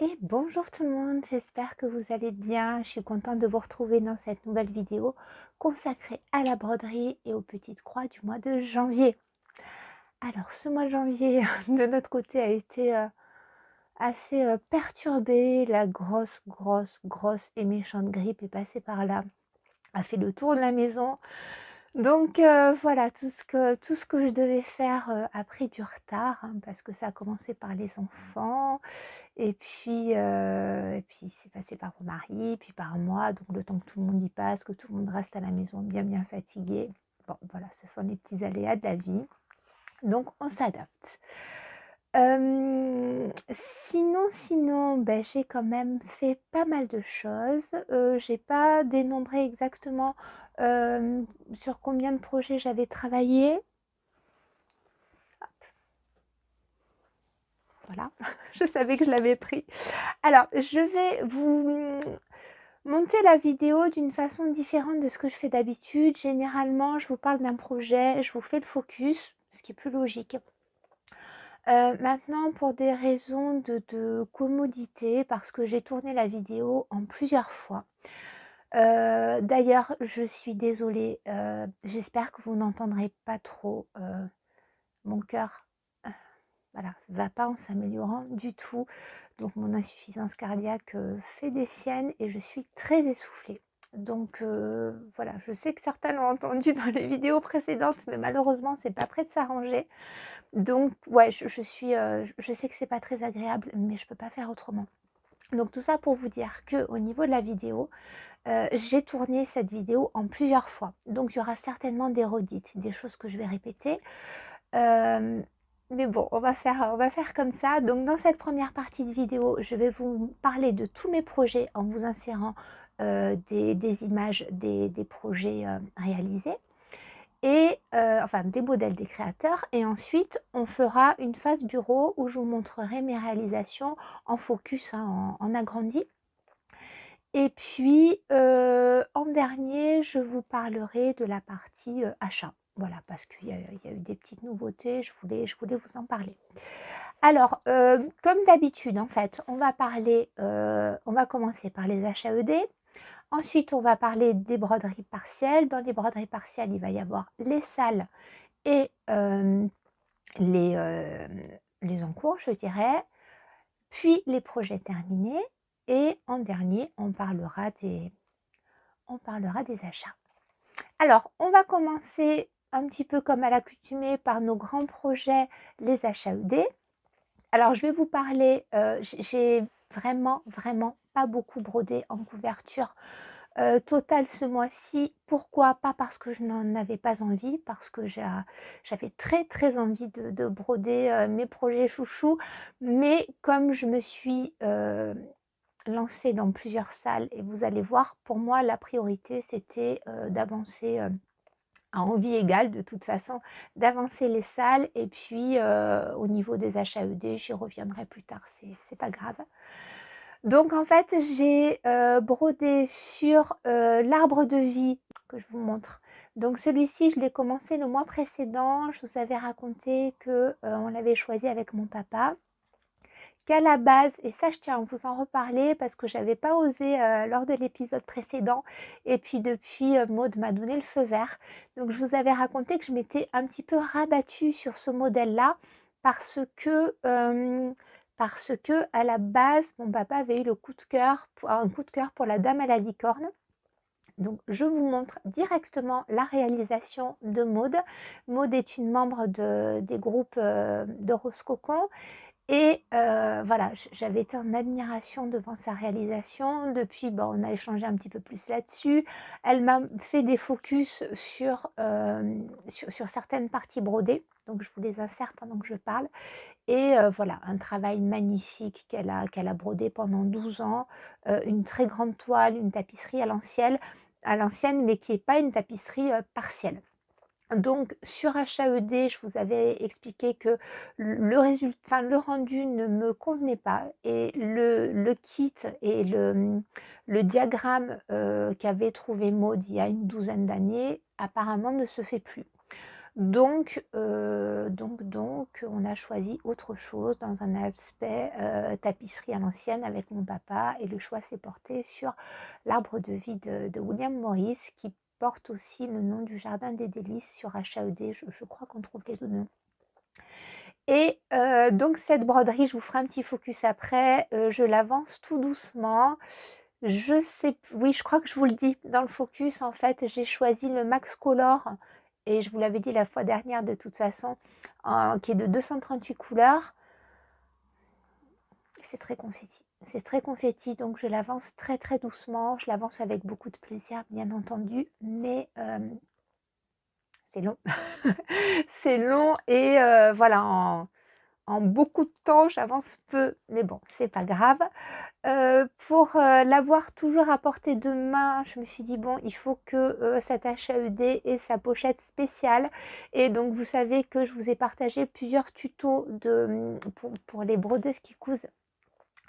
Et bonjour tout le monde, j'espère que vous allez bien. Je suis contente de vous retrouver dans cette nouvelle vidéo consacrée à la broderie et aux petites croix du mois de janvier. Alors ce mois de janvier de notre côté a été assez perturbé. La grosse et méchante grippe est passée par là, a fait le tour de la maison. Donc voilà, tout ce que je devais faire a pris du retard, hein, parce que ça a commencé par les enfants et puis c'est passé par mon mari, puis par moi, donc le temps que tout le monde y passe, que tout le monde reste à la maison bien fatigué. Bon voilà, ce sont les petits aléas de la vie, donc on s'adapte. Sinon, j'ai quand même fait pas mal de choses. J'ai pas dénombré exactement, sur combien de projets j'avais travaillé. Voilà, je savais que je l'avais pris. Alors, je vais vous monter la vidéo d'une façon différente de ce que je fais d'habitude. Généralement, je vous parle d'un projet, je vous fais le focus, ce qui est plus logique. Maintenant, pour des raisons de commodité, parce que j'ai tourné la vidéo en plusieurs fois. D'ailleurs, je suis désolée, j'espère que vous n'entendrez pas trop, mon cœur, voilà, va pas en s'améliorant du tout. Donc mon insuffisance cardiaque fait des siennes et je suis très essoufflée. Donc voilà, je sais que certains l'ont entendu dans les vidéos précédentes, mais malheureusement, c'est pas prêt de s'arranger. Donc ouais, je sais que c'est pas très agréable, mais je peux pas faire autrement. Donc tout ça pour vous dire que au niveau de la vidéo, j'ai tourné cette vidéo en plusieurs fois. Donc il y aura certainement des redites, des choses que je vais répéter. Hem, mais bon, on va faire comme ça. Donc dans cette première partie de vidéo, je vais vous parler de tous mes projets en vous insérant, des images des projets, réalisés et enfin des modèles des créateurs, et ensuite on fera une phase bureau où je vous montrerai mes réalisations en focus, hein, en agrandi. Et puis, en dernier, je vous parlerai de la partie, achat. Voilà, parce qu'il y a eu des petites nouveautés, je voulais vous en parler. Alors, comme d'habitude, en fait, on va commencer par les achats ED. Ensuite, on va parler des broderies partielles. Dans les broderies partielles, il va y avoir les salles et les, les encours, je dirais, puis les projets terminés, et en dernier, on parlera des achats. Alors, on va commencer un petit peu comme à l'accoutumée par nos grands projets, les achats ED. Alors, je vais vous parler, j'ai vraiment pas beaucoup brodé en couverture totale ce mois-ci. Pourquoi? Pas parce que je n'en avais pas envie, parce que j'avais très envie de broder mes projets chouchous, mais comme je me suis lancée dans plusieurs salles, et vous allez voir, pour moi la priorité c'était d'avancer, à envie égale de toute façon, d'avancer les salles, et puis au niveau des achats ED, j'y reviendrai plus tard, c'est pas grave. Donc en fait, j'ai brodé sur l'arbre de vie que je vous montre. Donc celui-ci, je l'ai commencé le mois précédent. Je vous avais raconté que on l'avait choisi avec mon papa. Qu'à la base, et ça je tiens à vous en reparler parce que j'avais pas osé lors de l'épisode précédent, et puis depuis Maud m'a donné le feu vert. Donc je vous avais raconté que je m'étais un petit peu rabattue sur ce modèle-là parce que à la base mon papa avait eu un coup de cœur pour la dame à la licorne. Donc je vous montre directement la réalisation de Maud. Maud est une membre des groupes de Rose Cocon. Et voilà, j'avais été en admiration devant sa réalisation. Depuis, bon, on a échangé un petit peu plus là-dessus. Elle m'a fait des focus sur certaines parties brodées, donc je vous les insère pendant que je parle. Et voilà, un travail magnifique qu'elle a brodé pendant 12 ans, une très grande toile, une tapisserie à l'ancienne, mais qui n'est pas une tapisserie partielle. Donc sur HAED, je vous avais expliqué que le rendu ne me convenait pas, et le kit et le diagramme qu'avait trouvé Maud il y a une douzaine d'années, apparemment ne se fait plus. Donc, on a choisi autre chose dans un aspect tapisserie à l'ancienne avec mon papa, et le choix s'est porté sur l'arbre de vie de William Morris, qui porte aussi le nom du Jardin des Délices sur HAED. Je crois qu'on trouve les deux noms. Et donc cette broderie, je vous ferai un petit focus après, je l'avance tout doucement. Je sais, oui, je crois que je vous le dis dans le focus, en fait, j'ai choisi le Max Color, et je vous l'avais dit la fois dernière de toute façon, qui est de 238 couleurs. C'est très confetti. C'est très confetti, donc je l'avance très très doucement. Je l'avance avec beaucoup de plaisir, bien entendu, mais c'est long. C'est long, et voilà, en beaucoup de temps, j'avance peu, mais bon, c'est pas grave. Pour l'avoir toujours à portée de main, je me suis dit bon, il faut que cette HAED ait sa pochette spéciale, et donc vous savez que je vous ai partagé plusieurs tutos pour les brodeuses qui cousent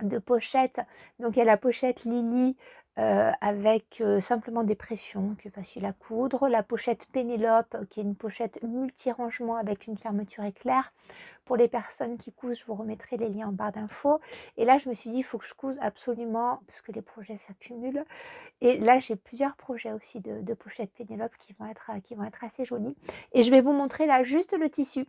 de pochettes. Donc il y a la pochette Lily avec simplement des pressions, qui est facile à coudre, la pochette Pénélope qui est une pochette multi-rangement avec une fermeture éclair. Pour les personnes qui cousent, je vous remettrai les liens en barre d'infos. Et là, je me suis dit, il faut que je couse absolument, parce que les projets s'accumulent. Et là, j'ai plusieurs projets aussi de pochettes Pénélope qui vont être assez jolis. Et je vais vous montrer là juste le tissu,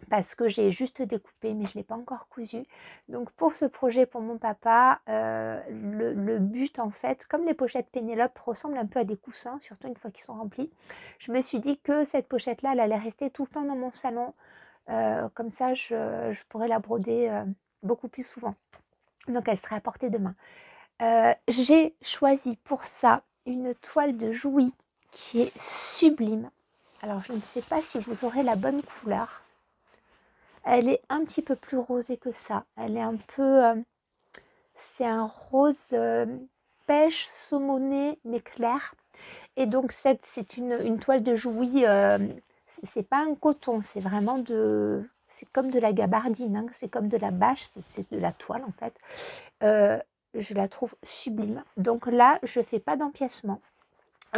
parce que j'ai juste découpé, mais je ne l'ai pas encore cousu. Donc pour ce projet, pour mon papa, le but, en fait, comme les pochettes Pénélope ressemblent un peu à des coussins, surtout une fois qu'ils sont remplis, je me suis dit que cette pochette-là, elle allait rester tout le temps dans mon salon. Comme ça, je pourrais la broder beaucoup plus souvent. Donc elle serait à portée de main. J'ai choisi pour ça une toile de Jouy qui est sublime. Alors je ne sais pas si vous aurez la bonne couleur. Elle est un petit peu plus rosée que ça. Elle est un peu... c'est un rose pêche saumoné, mais clair. Et donc c'est une toile de Jouy. C'est pas un coton, c'est vraiment c'est comme de la gabardine, hein, c'est comme de la bâche, c'est de la toile en fait. Je la trouve sublime. Donc là, je fais pas d'empiècement.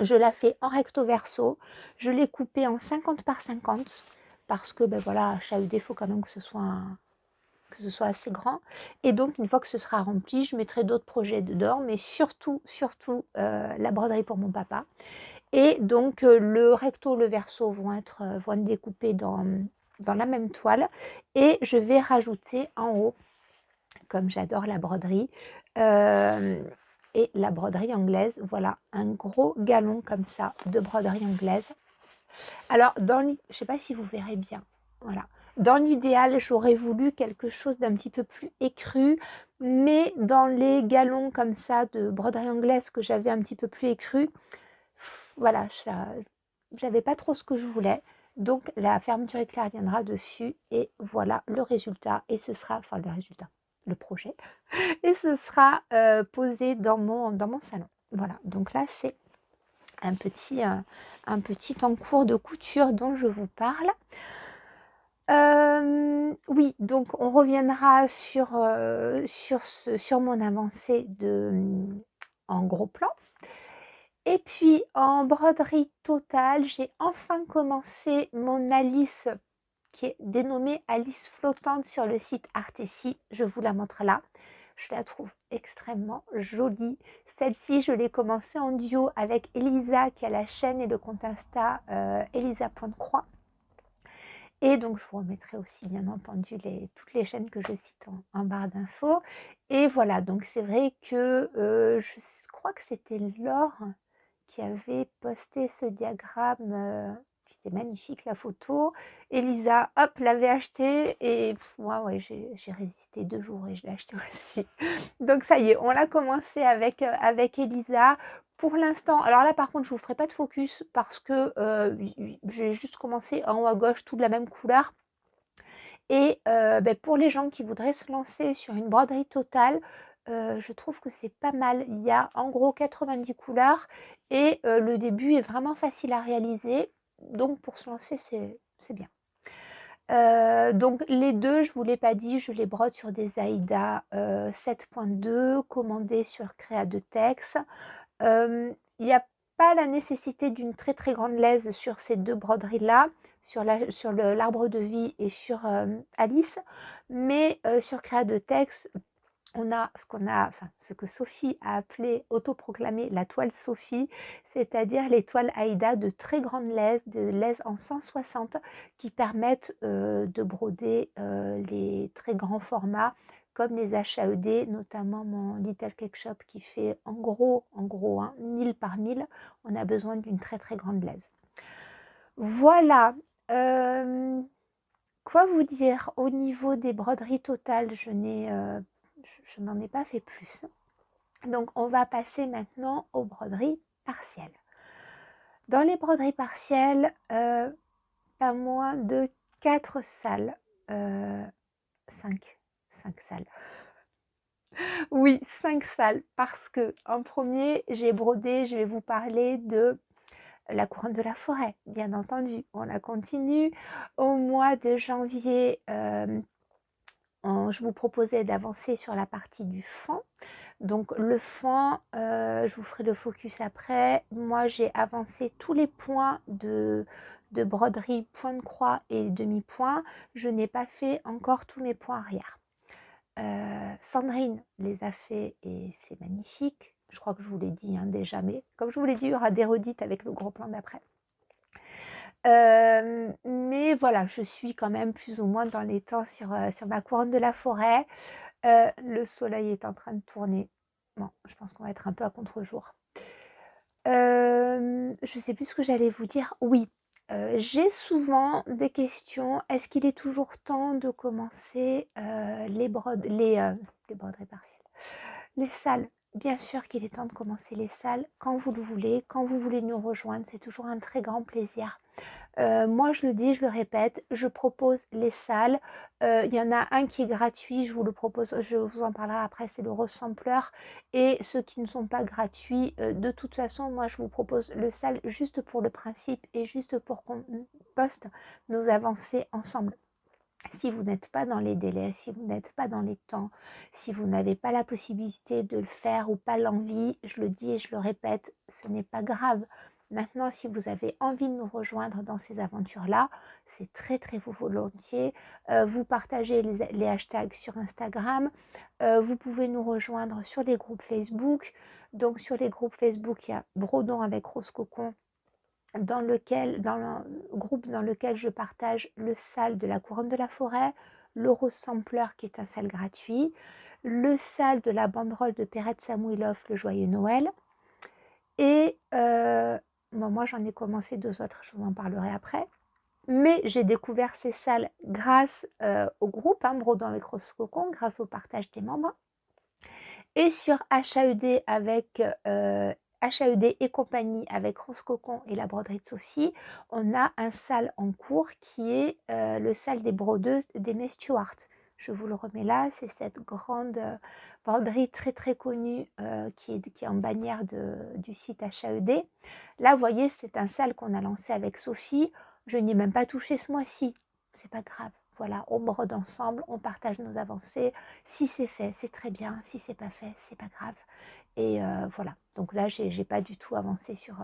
Je la fais en recto verso. Je l'ai coupée en 50 par 50 parce que ben voilà, HAED, il faut quand même que ce soit assez grand. Et donc une fois que ce sera rempli, je mettrai d'autres projets dedans, mais surtout la broderie pour mon papa. Et donc le recto, le verso vont être découpés dans la même toile, et je vais rajouter en haut, comme j'adore la broderie, et la broderie anglaise, voilà, un gros galon comme ça de broderie anglaise. Alors, je ne sais pas si vous verrez bien, voilà. Dans l'idéal, j'aurais voulu quelque chose d'un petit peu plus écru, mais dans les galons comme ça de broderie anglaise que j'avais un petit peu plus écru, voilà, j'avais pas trop ce que je voulais. Donc la fermeture éclair viendra dessus, et voilà le résultat. Et ce sera, enfin le résultat, le projet, et ce sera posé dans mon salon. Voilà, donc là c'est un petit en cours de couture dont je vous parle. Oui, donc on reviendra sur mon avancée en gros plan. Et puis en broderie totale, j'ai enfin commencé mon Alice, qui est dénommée Alice flottante sur le site Artessi. Je vous la montre là. Je la trouve extrêmement jolie. Celle-ci, je l'ai commencée en duo avec Elisa, qui a la chaîne et le compte Insta Elisa.croix. Et donc, je vous remettrai aussi, bien entendu, toutes les chaînes que je cite en barre d'infos. Et voilà, donc c'est vrai que je crois que c'était Laure qui avait posté ce diagramme. C'était magnifique la photo. Elisa, hop, l'avait acheté, et moi, ouais, j'ai résisté 2 jours et je l'ai acheté aussi. Donc ça y est, on l'a commencé avec Elisa. Pour l'instant, alors là par contre, je ne vous ferai pas de focus parce que j'ai juste commencé en haut à gauche, tout de la même couleur. Et pour les gens qui voudraient se lancer sur une broderie totale, je trouve que c'est pas mal. Il y a en gros 90 couleurs, et le début est vraiment facile à réaliser. Donc pour se lancer, c'est bien. Donc les deux, je ne vous l'ai pas dit, je les brode sur des Aïda 7.2 commandés sur Créa de Tex. Il y a pas la nécessité d'une très très grande laise sur ces 2 broderies-là, sur l'arbre de vie et sur Alice, mais sur Créa de Tex, on a ce que Sophie a appelé, autoproclamé la toile Sophie, c'est-à-dire les toiles Aïda de très grande laise, de laise en 160, qui permettent de broder les très grands formats, comme les HAED, notamment mon Little Cake Shop qui fait en gros, 1000 par 1000, on a besoin d'une très très grande laise. Voilà. Quoi vous dire? Au niveau des broderies totales, je n'en ai pas fait plus. Donc on va passer maintenant aux broderies partielles. Dans les broderies partielles, pas moins de 4 salles. 5 salles. Oui, 5 salles, parce que en premier, j'ai brodé, je vais vous parler de la couronne de la forêt, bien entendu. On la continue. Au mois de janvier, je vous proposais d'avancer sur la partie du fond. Donc le fond, je vous ferai le focus après. Moi, j'ai avancé tous les points de broderie, point de croix et demi-point. Je n'ai pas fait encore tous mes points arrière. Sandrine les a fait et c'est magnifique. Je crois que je vous l'ai dit déjà, mais comme je vous l'ai dit, il y aura des redites avec le gros plan d'après. Mais voilà, je suis quand même plus ou moins dans les temps sur ma couronne de la forêt. Le soleil est en train de tourner. Bon, je pense qu'on va être un peu à contre-jour. Je sais plus ce que j'allais vous dire. Oui, j'ai souvent des questions. Est-ce qu'il est toujours temps de commencer les broderies partielles? Les salles. Bien sûr qu'il est temps de commencer les salles quand vous le voulez, quand vous voulez nous rejoindre. C'est toujours un très grand plaisir. Moi, je le dis, je le répète, je propose les salles. Il y en a un qui est gratuit, je vous le propose, je vous en parlerai après, c'est le Ressembleur. Et ceux qui ne sont pas gratuits, de toute façon, moi, je vous propose le salle juste pour le principe et juste pour qu'on poste nos avancées ensemble. Si vous n'êtes pas dans les délais, si vous n'êtes pas dans les temps, si vous n'avez pas la possibilité de le faire ou pas l'envie, je le dis et je le répète, ce n'est pas grave. Maintenant, si vous avez envie de nous rejoindre dans ces aventures-là, c'est très très volontiers. Vous partagez les hashtags sur Instagram. Vous pouvez nous rejoindre sur les groupes Facebook. Donc sur les groupes Facebook, il y a Brodons avec Rose Cocon, dans le groupe dans lequel je partage le sale de la couronne de la forêt, le Ressembleur qui est un sale gratuit, le sale de la banderole de Perrette Samouilov, le Joyeux Noël. Et moi j'en ai commencé 2 autres, je vous en parlerai après. Mais j'ai découvert ces salles grâce au groupe Brodons avec Rose Cocon, grâce au partage des membres. Et sur HAED avec HAED et compagnie avec Rose Cocon et la broderie de Sophie, on a un sale en cours qui est le sale des brodeuses d'Aimée Stewart. Je vous le remets là, c'est cette grande broderie très très connue qui est en bannière du site HAED. Là, vous voyez, c'est un sale qu'on a lancé avec Sophie. Je n'y ai même pas touché ce mois-ci. C'est pas grave. Voilà, on brode ensemble, on partage nos avancées. Si c'est fait, c'est très bien. Si c'est pas fait, c'est pas grave. Et voilà. Donc là, j'ai pas du tout avancé sur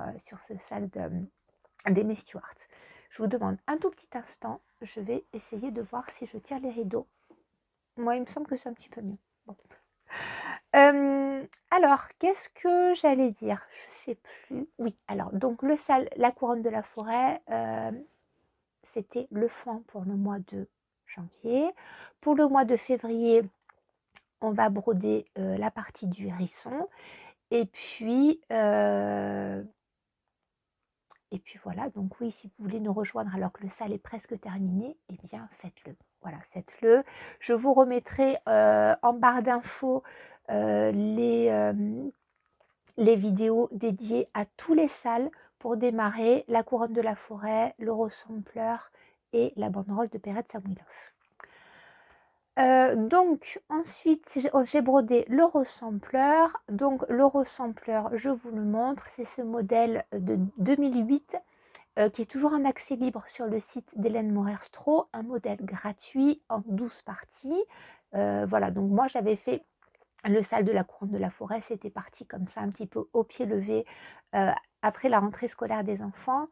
ce sale d'Aimée Stewart. Je vous demande un tout petit instant. Je vais essayer de voir si je tire les rideaux. Moi, il me semble que c'est un petit peu mieux. Bon. Alors, qu'est-ce que j'allais dire? Je sais plus. Oui, alors, donc le sale, la couronne de la forêt, c'était le fond pour le mois de janvier. Pour le mois de février, on va broder la partie du hérisson. Et puis voilà, donc oui, si vous voulez nous rejoindre alors que le sale est presque terminé, eh bien faites-le. Voilà, faites-le. Je vous remettrai en barre d'infos les vidéos dédiées à tous les salles pour démarrer la couronne de la forêt, le Ressembleur et la banderole de Perrette Samouilov. Donc ensuite j'ai brodé le Ressembleur. Donc le Ressembleur, je vous le montre, c'est ce modèle de 2008 qui est toujours en accès libre sur le site d'Hélène Morerstro, un modèle gratuit en 12 parties. Voilà, donc moi j'avais fait le sale de la couronne de la forêt, c'était parti comme ça un petit peu au pied levé après la rentrée scolaire des enfants.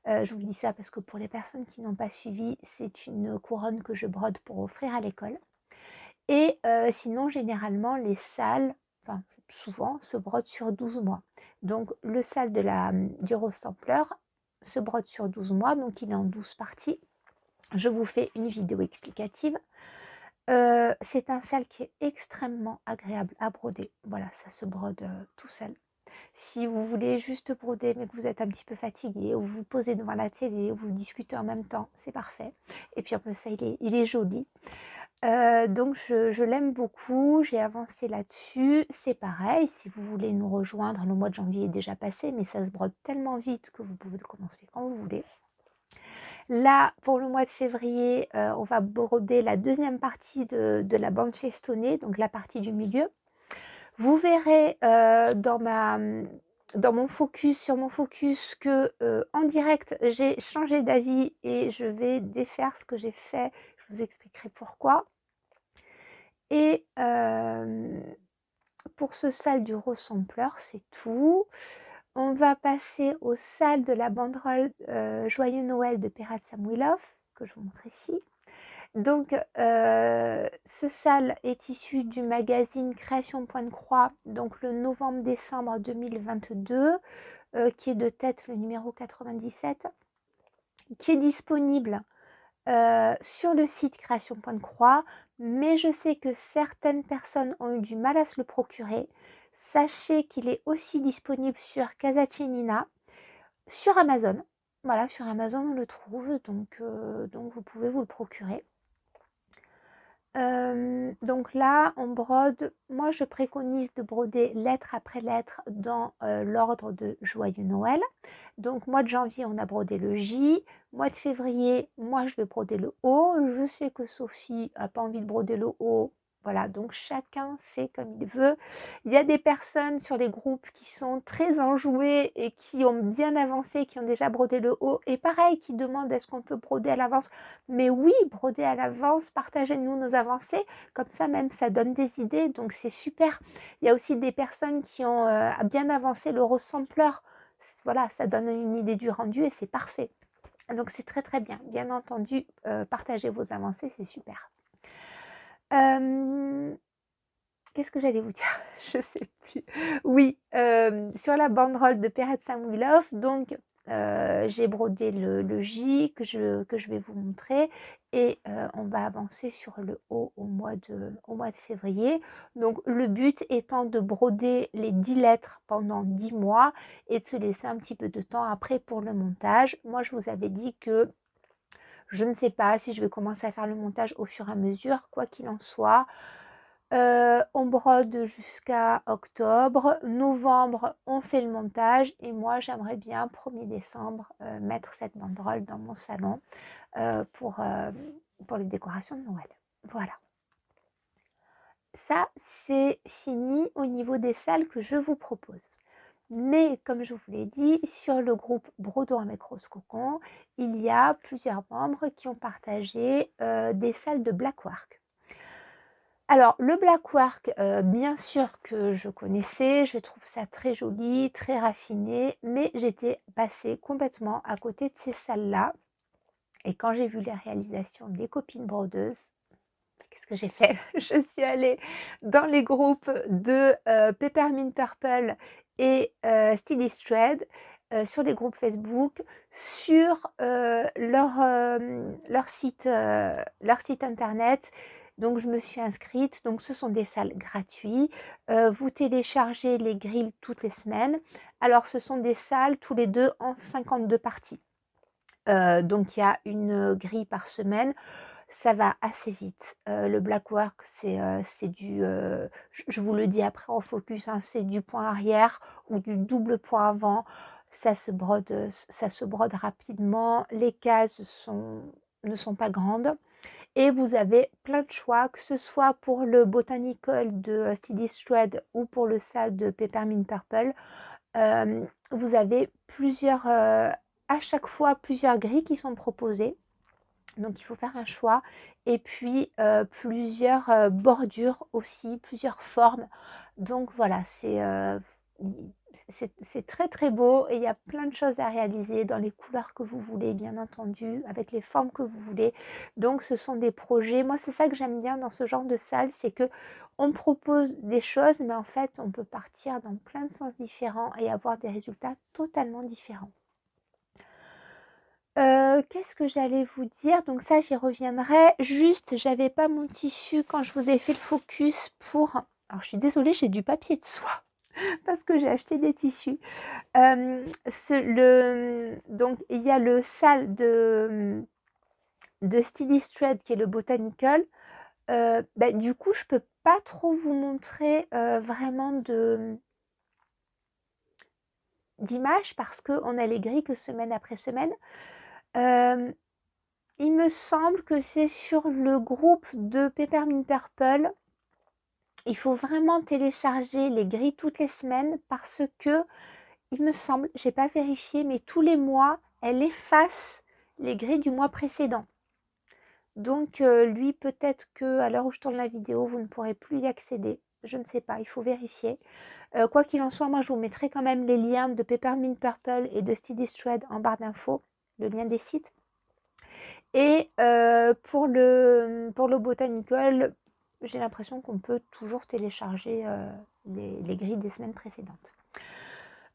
Je vous dis ça parce que pour les personnes qui n'ont pas suivi, c'est une couronne que je brode pour offrir à l'école. Et sinon, généralement, les sâles, enfin souvent, se brodent sur 12 mois. Donc le sâle du Rose-Sampler se brode sur 12 mois, donc il est en 12 parties. Je vous fais une vidéo explicative. C'est un sâle qui est extrêmement agréable à broder. Voilà, ça se brode tout seul. Si vous voulez juste broder, mais que vous êtes un petit peu fatigué, ou vous posez devant la télé, ou vous discutez en même temps, c'est parfait. Et puis en plus, ça, il est joli. Donc je l'aime beaucoup, j'ai avancé là-dessus. C'est pareil, si vous voulez nous rejoindre, le mois de janvier est déjà passé, mais ça se brode tellement vite que vous pouvez le commencer quand vous voulez. Là, pour le mois de février, on va broder la deuxième partie de la bande festonnée, donc la partie du milieu. Vous verrez dans mon focus, sur mon focus, que en direct, j'ai changé d'avis et je vais défaire ce que j'ai fait. Je vous expliquerai pourquoi. Et pour ce sâle du Rose-Sampler, c'est tout. On va passer au sâle de la banderole Joyeux Noël de Perat Samuilov, que je vous montre ici. Donc ce sâle est issu du magazine Création Point de Croix, donc le novembre-décembre 2022, qui est de tête le numéro 97, qui est disponible sur le site Création Point de Croix, mais je sais que certaines personnes ont eu du mal à se le procurer. Sachez qu'il est aussi disponible sur Casa Cenina, sur Amazon. Voilà, sur Amazon on le trouve, donc vous pouvez vous le procurer. Donc là, on brode. Moi, je préconise de broder lettre après lettre dans l'ordre de Joyeux Noël. Donc, mois de janvier, on a brodé le J. Mois de février, moi, je vais broder le O. Je sais que Sophie n'a pas envie de broder le O. Voilà, donc chacun fait comme il veut. Il y a des personnes sur les groupes qui sont très enjouées et qui ont bien avancé, qui ont déjà brodé le haut. Et pareil, qui demandent est-ce qu'on peut broder à l'avance. Mais oui, broder à l'avance, partagez-nous nos avancées. Comme ça, même, ça donne des idées. Donc, c'est super. Il y a aussi des personnes qui ont bien avancé le Rose-Sampler. Voilà, ça donne une idée du rendu et c'est parfait. Donc, c'est très, très bien. Bien entendu, partagez vos avancées, c'est super. Qu'est-ce que j'allais vous dire? Je sais plus. Oui, sur la banderole de Perat Samuilov, donc j'ai brodé le J que je vais vous montrer et on va avancer sur le O au mois de février. Donc le but étant de broder les 10 lettres pendant 10 mois et de se laisser un petit peu de temps après pour le montage. Moi, je vous avais dit que je ne sais pas si je vais commencer à faire le montage au fur et à mesure, quoi qu'il en soit. On brode jusqu'à octobre. Novembre, on fait le montage. Et moi, j'aimerais bien, 1er décembre, mettre cette banderole dans mon salon pour les décorations de Noël. Voilà. Ça, c'est fini au niveau des salles que je vous propose. Mais comme je vous l'ai dit, sur le groupe Brodons avec Rose Cocon, il y a plusieurs membres qui ont partagé des salles de Blackwork. Alors, le Blackwork, bien sûr que je connaissais, je trouve ça très joli, très raffiné, mais j'étais passée complètement à côté de ces salles-là. Et quand j'ai vu les réalisations des copines brodeuses, qu'est-ce que j'ai fait? Je suis allée dans les groupes de Peppermint Purple et Stylish Thread, sur les groupes Facebook, sur leur site internet. Donc je me suis inscrite. Donc ce sont des salles gratuites. Vous téléchargez les grilles toutes les semaines. Alors ce sont des salles tous les deux en 52 parties. Donc il y a une grille par semaine. Ça va assez vite. Le Blackwork, c'est du, je vous le dis après en focus, hein, c'est du point arrière ou du double point avant. Ça se brode rapidement. Les cases ne sont pas grandes. Et vous avez plein de choix, que ce soit pour le Botanical de Stylish Thread ou pour le sale de Peppermint Purple. Vous avez à chaque fois plusieurs grilles qui sont proposées. Donc il faut faire un choix. Et puis plusieurs bordures aussi, plusieurs formes. Donc voilà, c'est très très beau et il y a plein de choses à réaliser dans les couleurs que vous voulez, bien entendu, avec les formes que vous voulez. Donc ce sont des projets. Moi, c'est ça que j'aime bien dans ce genre de salle, c'est que on propose des choses, mais en fait, on peut partir dans plein de sens différents et avoir des résultats totalement différents. Qu'est-ce que j'allais vous dire? Donc ça, j'y reviendrai. Juste, j'avais pas mon tissu quand je vous ai fait le focus pour... Alors, je suis désolée, j'ai du papier de soie parce que j'ai acheté des tissus. Donc, il y a le sale de Stylist Thread qui est le Botanical. Du coup, je peux pas trop vous montrer vraiment d'images parce qu'on a les grilles que semaine après semaine. Il me semble que c'est sur le groupe de Peppermint Purple. Il faut vraiment télécharger les grilles toutes les semaines parce que, il me semble, j'ai pas vérifié, mais tous les mois, elle efface les grilles du mois précédent. Donc lui, peut-être que à l'heure où je tourne la vidéo, vous ne pourrez plus y accéder. Je ne sais pas, il faut vérifier. Quoi qu'il en soit, moi je vous mettrai quand même les liens de Peppermint Purple et de Stylist Thread en barre d'infos, le lien des sites. Et pour le Botanical, j'ai l'impression qu'on peut toujours télécharger les grilles des semaines précédentes.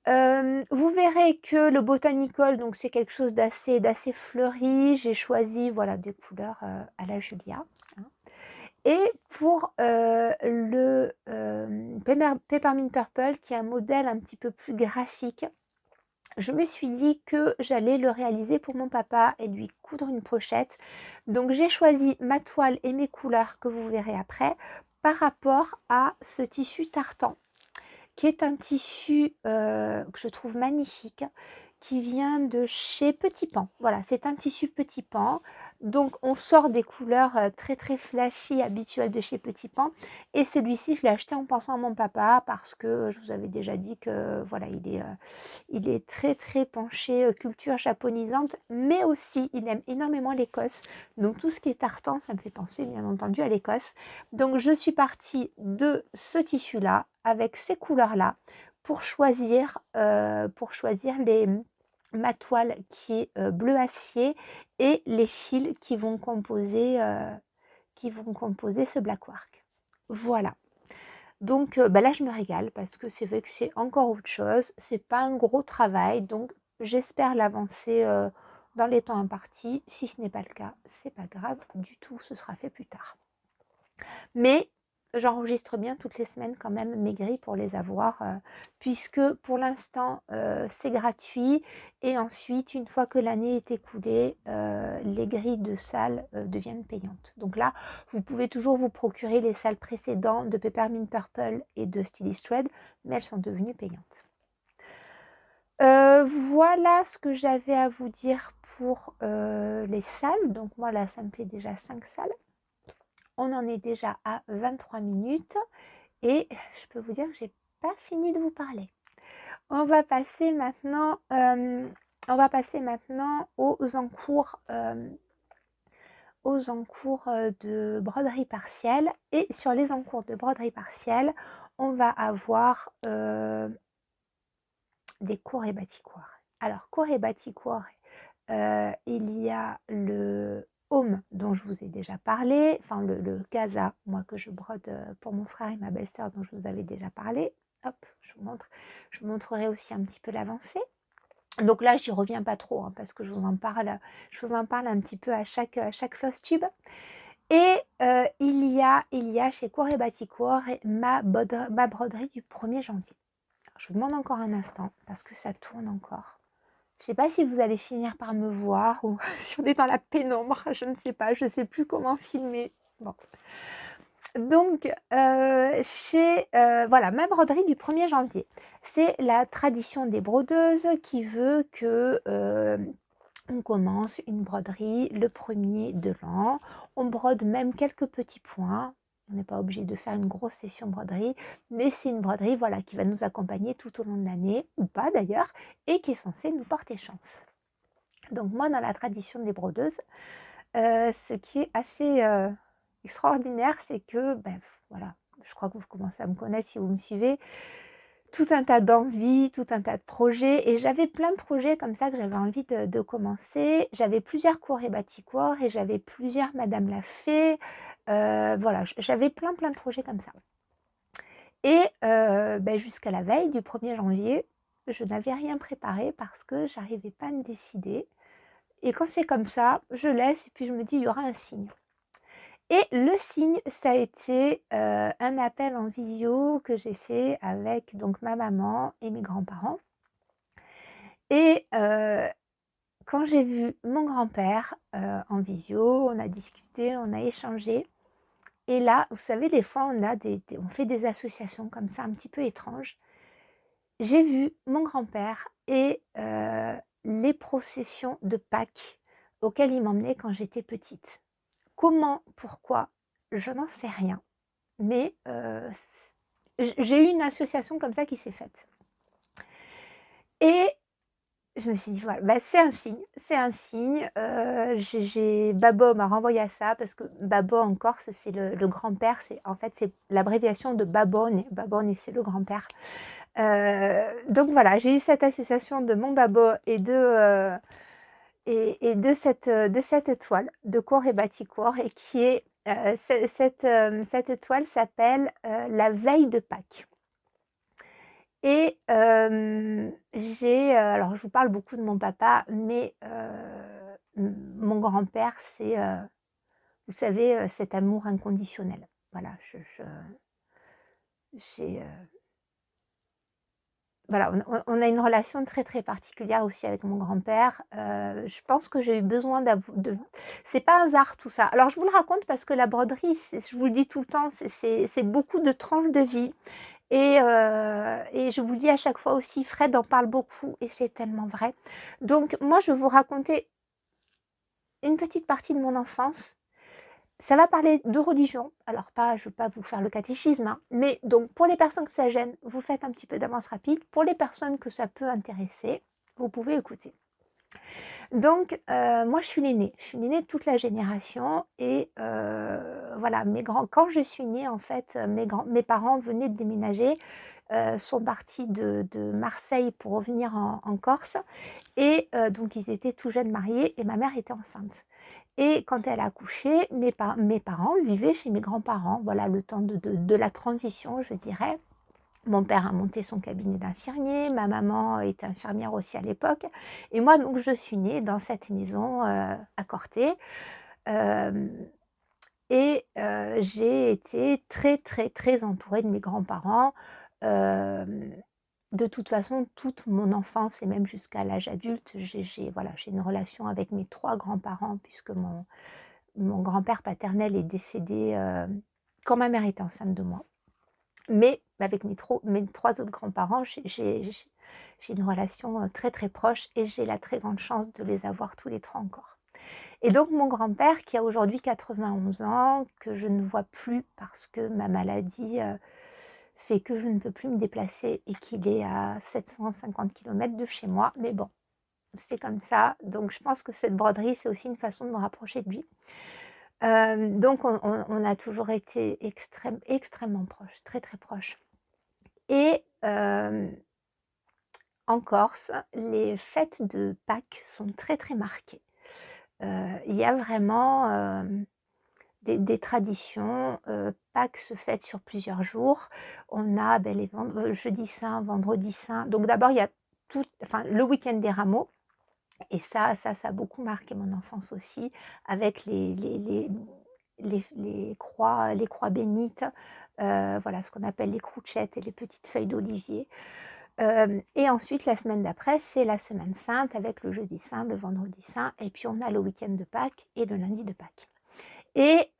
Vous verrez que le Botanical, donc c'est quelque chose d'assez fleuri. J'ai choisi voilà, des couleurs à la Julia. Hein. Et pour le Peppermint Purple, qui est un modèle un petit peu plus graphique, je me suis dit que j'allais le réaliser pour mon papa et lui coudre une pochette. Donc j'ai choisi ma toile et mes couleurs que vous verrez après par rapport à ce tissu tartan qui est un tissu que je trouve magnifique, qui vient de chez Petit Pan. Voilà, c'est un tissu Petit Pan. Donc on sort des couleurs très très flashy habituelles de chez Petit Pan. Et celui-ci, je l'ai acheté en pensant à mon papa parce que je vous avais déjà dit que voilà, il est très très penché culture japonisante, mais aussi il aime énormément l'Écosse. Donc tout ce qui est tartan, ça me fait penser bien entendu à l'Écosse. Donc je suis partie de ce tissu-là, avec ces couleurs-là, pour choisir ma toile qui est bleu acier et les fils qui vont composer ce black work. Voilà. Donc là, je me régale parce que c'est vrai que c'est encore autre chose. C'est pas un gros travail, donc j'espère l'avancer dans les temps impartis. Si ce n'est pas le cas, c'est pas grave du tout, ce sera fait plus tard. Mais j'enregistre bien toutes les semaines quand même mes grilles pour les avoir, puisque pour l'instant c'est gratuit et ensuite une fois que l'année est écoulée, les grilles de salles deviennent payantes. Donc là, vous pouvez toujours vous procurer les salles précédentes de Peppermint Purple et de Stylist Thread, mais elles sont devenues payantes. Voilà ce que j'avais à vous dire pour les salles. Donc moi là, ça me fait déjà 5 salles. On en est déjà à 23 minutes et je peux vous dire que j'ai pas fini de vous parler. On va passer maintenant aux encours de broderie partielle. Et sur les encours de broderie partielle, on va avoir des cours et baticoires. Alors, cours et baticoires, il y a le home dont je vous ai déjà parlé, enfin le casa, moi que je brode pour mon frère et ma belle-sœur dont je vous avais déjà parlé. Hop, je vous montrerai aussi un petit peu l'avancée. Donc là, j'y reviens pas trop hein, parce que je vous en parle un petit peu à chaque floss tube. Et il y a chez Cours et Baticourt ma broderie du 1er janvier. Alors, je vous demande encore un instant parce que ça tourne encore. Je ne sais pas si vous allez finir par me voir ou si on est dans la pénombre, je ne sais pas, je ne sais plus comment filmer. Bon. Donc, voilà, ma broderie du 1er janvier. C'est la tradition des brodeuses qui veut que on commence une broderie le 1er de l'an. On brode même quelques petits points. On n'est pas obligé de faire une grosse session broderie, mais c'est une broderie voilà, qui va nous accompagner tout au long de l'année, ou pas d'ailleurs, et qui est censée nous porter chance. Donc moi, dans la tradition des brodeuses, ce qui est assez extraordinaire, c'est que, voilà, je crois que vous commencez à me connaître si vous me suivez, tout un tas d'envies, tout un tas de projets et j'avais plein de projets comme ça que j'avais envie de commencer. J'avais plusieurs cours et baticours et j'avais plusieurs madame l'a fait, voilà, j'avais plein de projets comme ça et jusqu'à la veille du 1er janvier, je n'avais rien préparé parce que j'arrivais pas à me décider et quand c'est comme ça, je laisse et puis je me dis: «Il y aura un signe». Et le signe, ça a été, un appel en visio que j'ai fait avec donc ma maman et mes grands-parents et quand j'ai vu mon grand-père, en visio, on a discuté, on a échangé et là, vous savez, des fois, on fait des associations comme ça un petit peu étranges. J'ai vu mon grand-père et les processions de Pâques auxquelles il m'emmenait quand j'étais petite. Comment, pourquoi, je n'en sais rien. Mais j'ai eu une association comme ça qui s'est faite et je me suis dit: «Voilà, bah, c'est un signe», Babo m'a renvoyé à ça parce que Babo en Corse, c'est le grand-père, c'est l'abréviation de Babone. Babone, c'est le grand-père. Donc voilà, j'ai eu cette association de mon Babo et de cette toile de cour et baticourt et qui est, cette toile s'appelle, La veille de Pâques et alors je vous parle beaucoup de mon papa, mais mon grand-père, c'est, vous savez, cet amour inconditionnel. Voilà, j'ai, voilà, on a une relation très particulière aussi avec mon grand-père. Je pense que j'ai eu besoin c'est pas un hasard tout ça. Alors je vous le raconte parce que la broderie, je vous le dis tout le temps, c'est beaucoup de tranches de vie et je vous le dis à chaque fois aussi, Fred en parle beaucoup et c'est tellement vrai. Donc moi, je vais vous raconter une petite partie de mon enfance. Ça va parler de religion, alors pas je ne veux pas vous faire le catéchisme, hein, mais donc pour les personnes que ça gêne, vous faites un petit peu d'avance rapide. Pour les personnes que ça peut intéresser, vous pouvez écouter. Donc moi je suis l'aînée de toute la génération et voilà, quand je suis née en fait, mes parents venaient de déménager, sont partis de Marseille pour revenir en Corse et donc ils étaient tout jeunes mariés et ma mère était enceinte. Et quand elle a accouché, mes parents vivaient chez mes grands-parents, voilà le temps de la transition, je dirais. Mon père a monté son cabinet d'infirmier, ma maman était infirmière aussi à l'époque et moi donc je suis née dans cette maison, à Corté, hem et j'ai été très entourée de mes grands-parents, hem, de toute façon toute mon enfance et même jusqu'à l'âge adulte, j'ai une relation avec mes 3 grands-parents puisque mon grand-père paternel est décédé, quand ma mère était enceinte de moi. Mais avec mes 3 autres grands-parents, j'ai une relation, très proche et j'ai la très grande chance de les avoir tous les 3 encore. Et donc mon grand-père qui a aujourd'hui 91 ans, que je ne vois plus parce que ma maladie, fait que je ne peux plus me déplacer et qu'il est à 750 kilomètres de chez moi, mais bon, c'est comme ça. Donc je pense que cette broderie, c'est aussi une façon de me rapprocher de lui. Donc on a toujours été extrêmement proches, très proches. Et en Corse, les fêtes de Pâques sont très marquées. Il y a vraiment, des traditions. Pâques se fête sur plusieurs jours. On a, les jeudi saint, vendredi saint. Donc d'abord, il y a le week-end des rameaux et ça a beaucoup marqué mon enfance aussi avec les croix bénites, voilà, ce qu'on appelle les crouchettes et les petites feuilles d'olivier. Et ensuite la semaine d'après, c'est la semaine sainte avec le jeudi saint, le vendredi saint et puis on a le week-end de Pâques et le lundi de Pâques. Et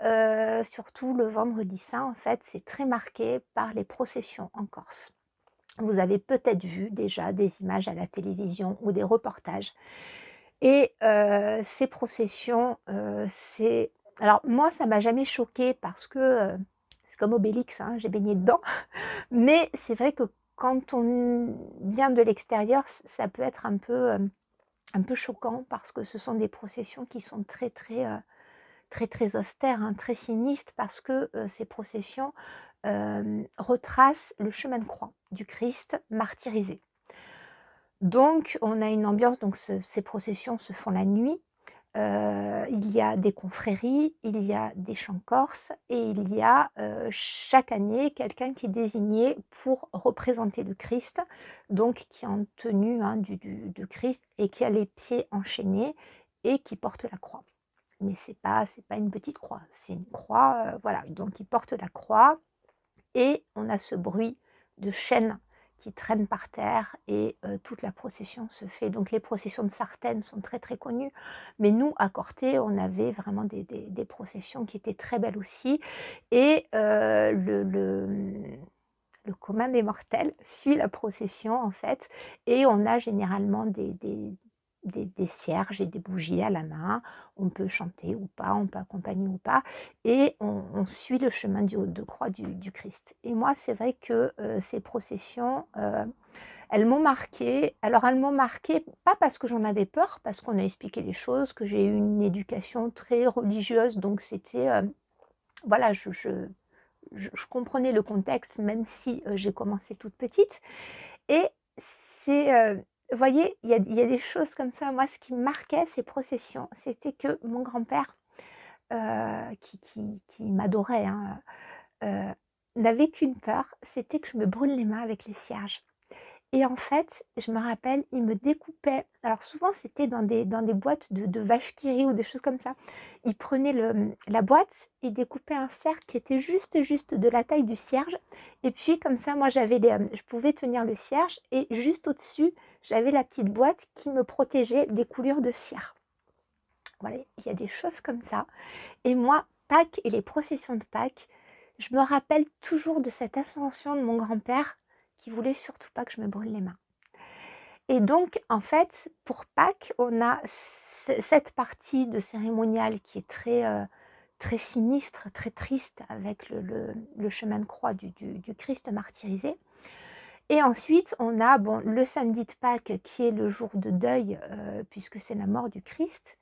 surtout le vendredi saint, en fait, c'est très marqué par les processions en Corse. Vous avez peut-être vu déjà des images à la télévision ou des reportages et ces processions, alors moi, ça m'a jamais choquée parce que, c'est comme Obélix, hein, j'ai baigné dedans. Mais c'est vrai que quand on vient de l'extérieur, ça peut être un peu choquant parce que ce sont des processions qui sont très austères, hein, très sinistres parce que, ces processions, retrace le chemin de croix du Christ martyrisé. Donc on a une ambiance, donc ces processions se font la nuit. Il y a des confréries, il y a des chants corses et il y a, chaque année quelqu'un qui est désigné pour représenter le Christ, donc qui est en tenue, hein, du Christ et qui a les pieds enchaînés et qui porte la croix. Mais c'est pas une petite croix, c'est une croix, voilà, donc il porte la croix et on a ce bruit de chaînes qui traînent par terre et toute la procession se fait. Donc les processions de Sartène sont très, très connues, mais nous, à Corté, on avait vraiment des processions qui étaient très belles aussi et le commun des mortels suit la procession, en fait, et on a généralement des cierges et des bougies à la main. On peut chanter ou pas, on peut accompagner ou pas, et on suit le chemin du haut de croix du Christ. Et moi, c'est vrai que ces processions, elles m'ont marquée. Alors, elles m'ont marquée, pas parce que j'en avais peur, parce qu'on a expliqué les choses, que j'ai eu une éducation très religieuse, donc c'était, voilà, je comprenais le contexte, même si j'ai commencé toute petite. Et c'est, vous voyez, il y a des choses comme ça. Moi, ce qui me marquait ces processions, c'était que mon grand-père, qui m'adorait, hein, n'avait qu'une peur, c'était que je me brûle les mains avec les cierges. Et en fait, je me rappelle, il me découpait, alors souvent c'était dans des boîtes de vaches qui rient ou des choses comme ça. Il prenait la boîte, il découpait un cercle qui était juste de la taille du cierge, et puis comme ça, moi je pouvais tenir le cierge, et juste au-dessus, j'avais la petite boîte qui me protégeait des coulures de cire. Voilà, il y a des choses comme ça. Et moi, Pâques et les processions de Pâques, je me rappelle toujours de cette ascension de mon grand-père qui voulait surtout pas que je me brûle les mains. Et donc, en fait, pour Pâques, on a cette partie de cérémonial qui est très, très sinistre, très triste, avec le chemin de croix du Christ martyrisé. Et ensuite, on a, bon, le samedi de Pâques qui est le jour de deuil, puisque c'est la mort du Christ.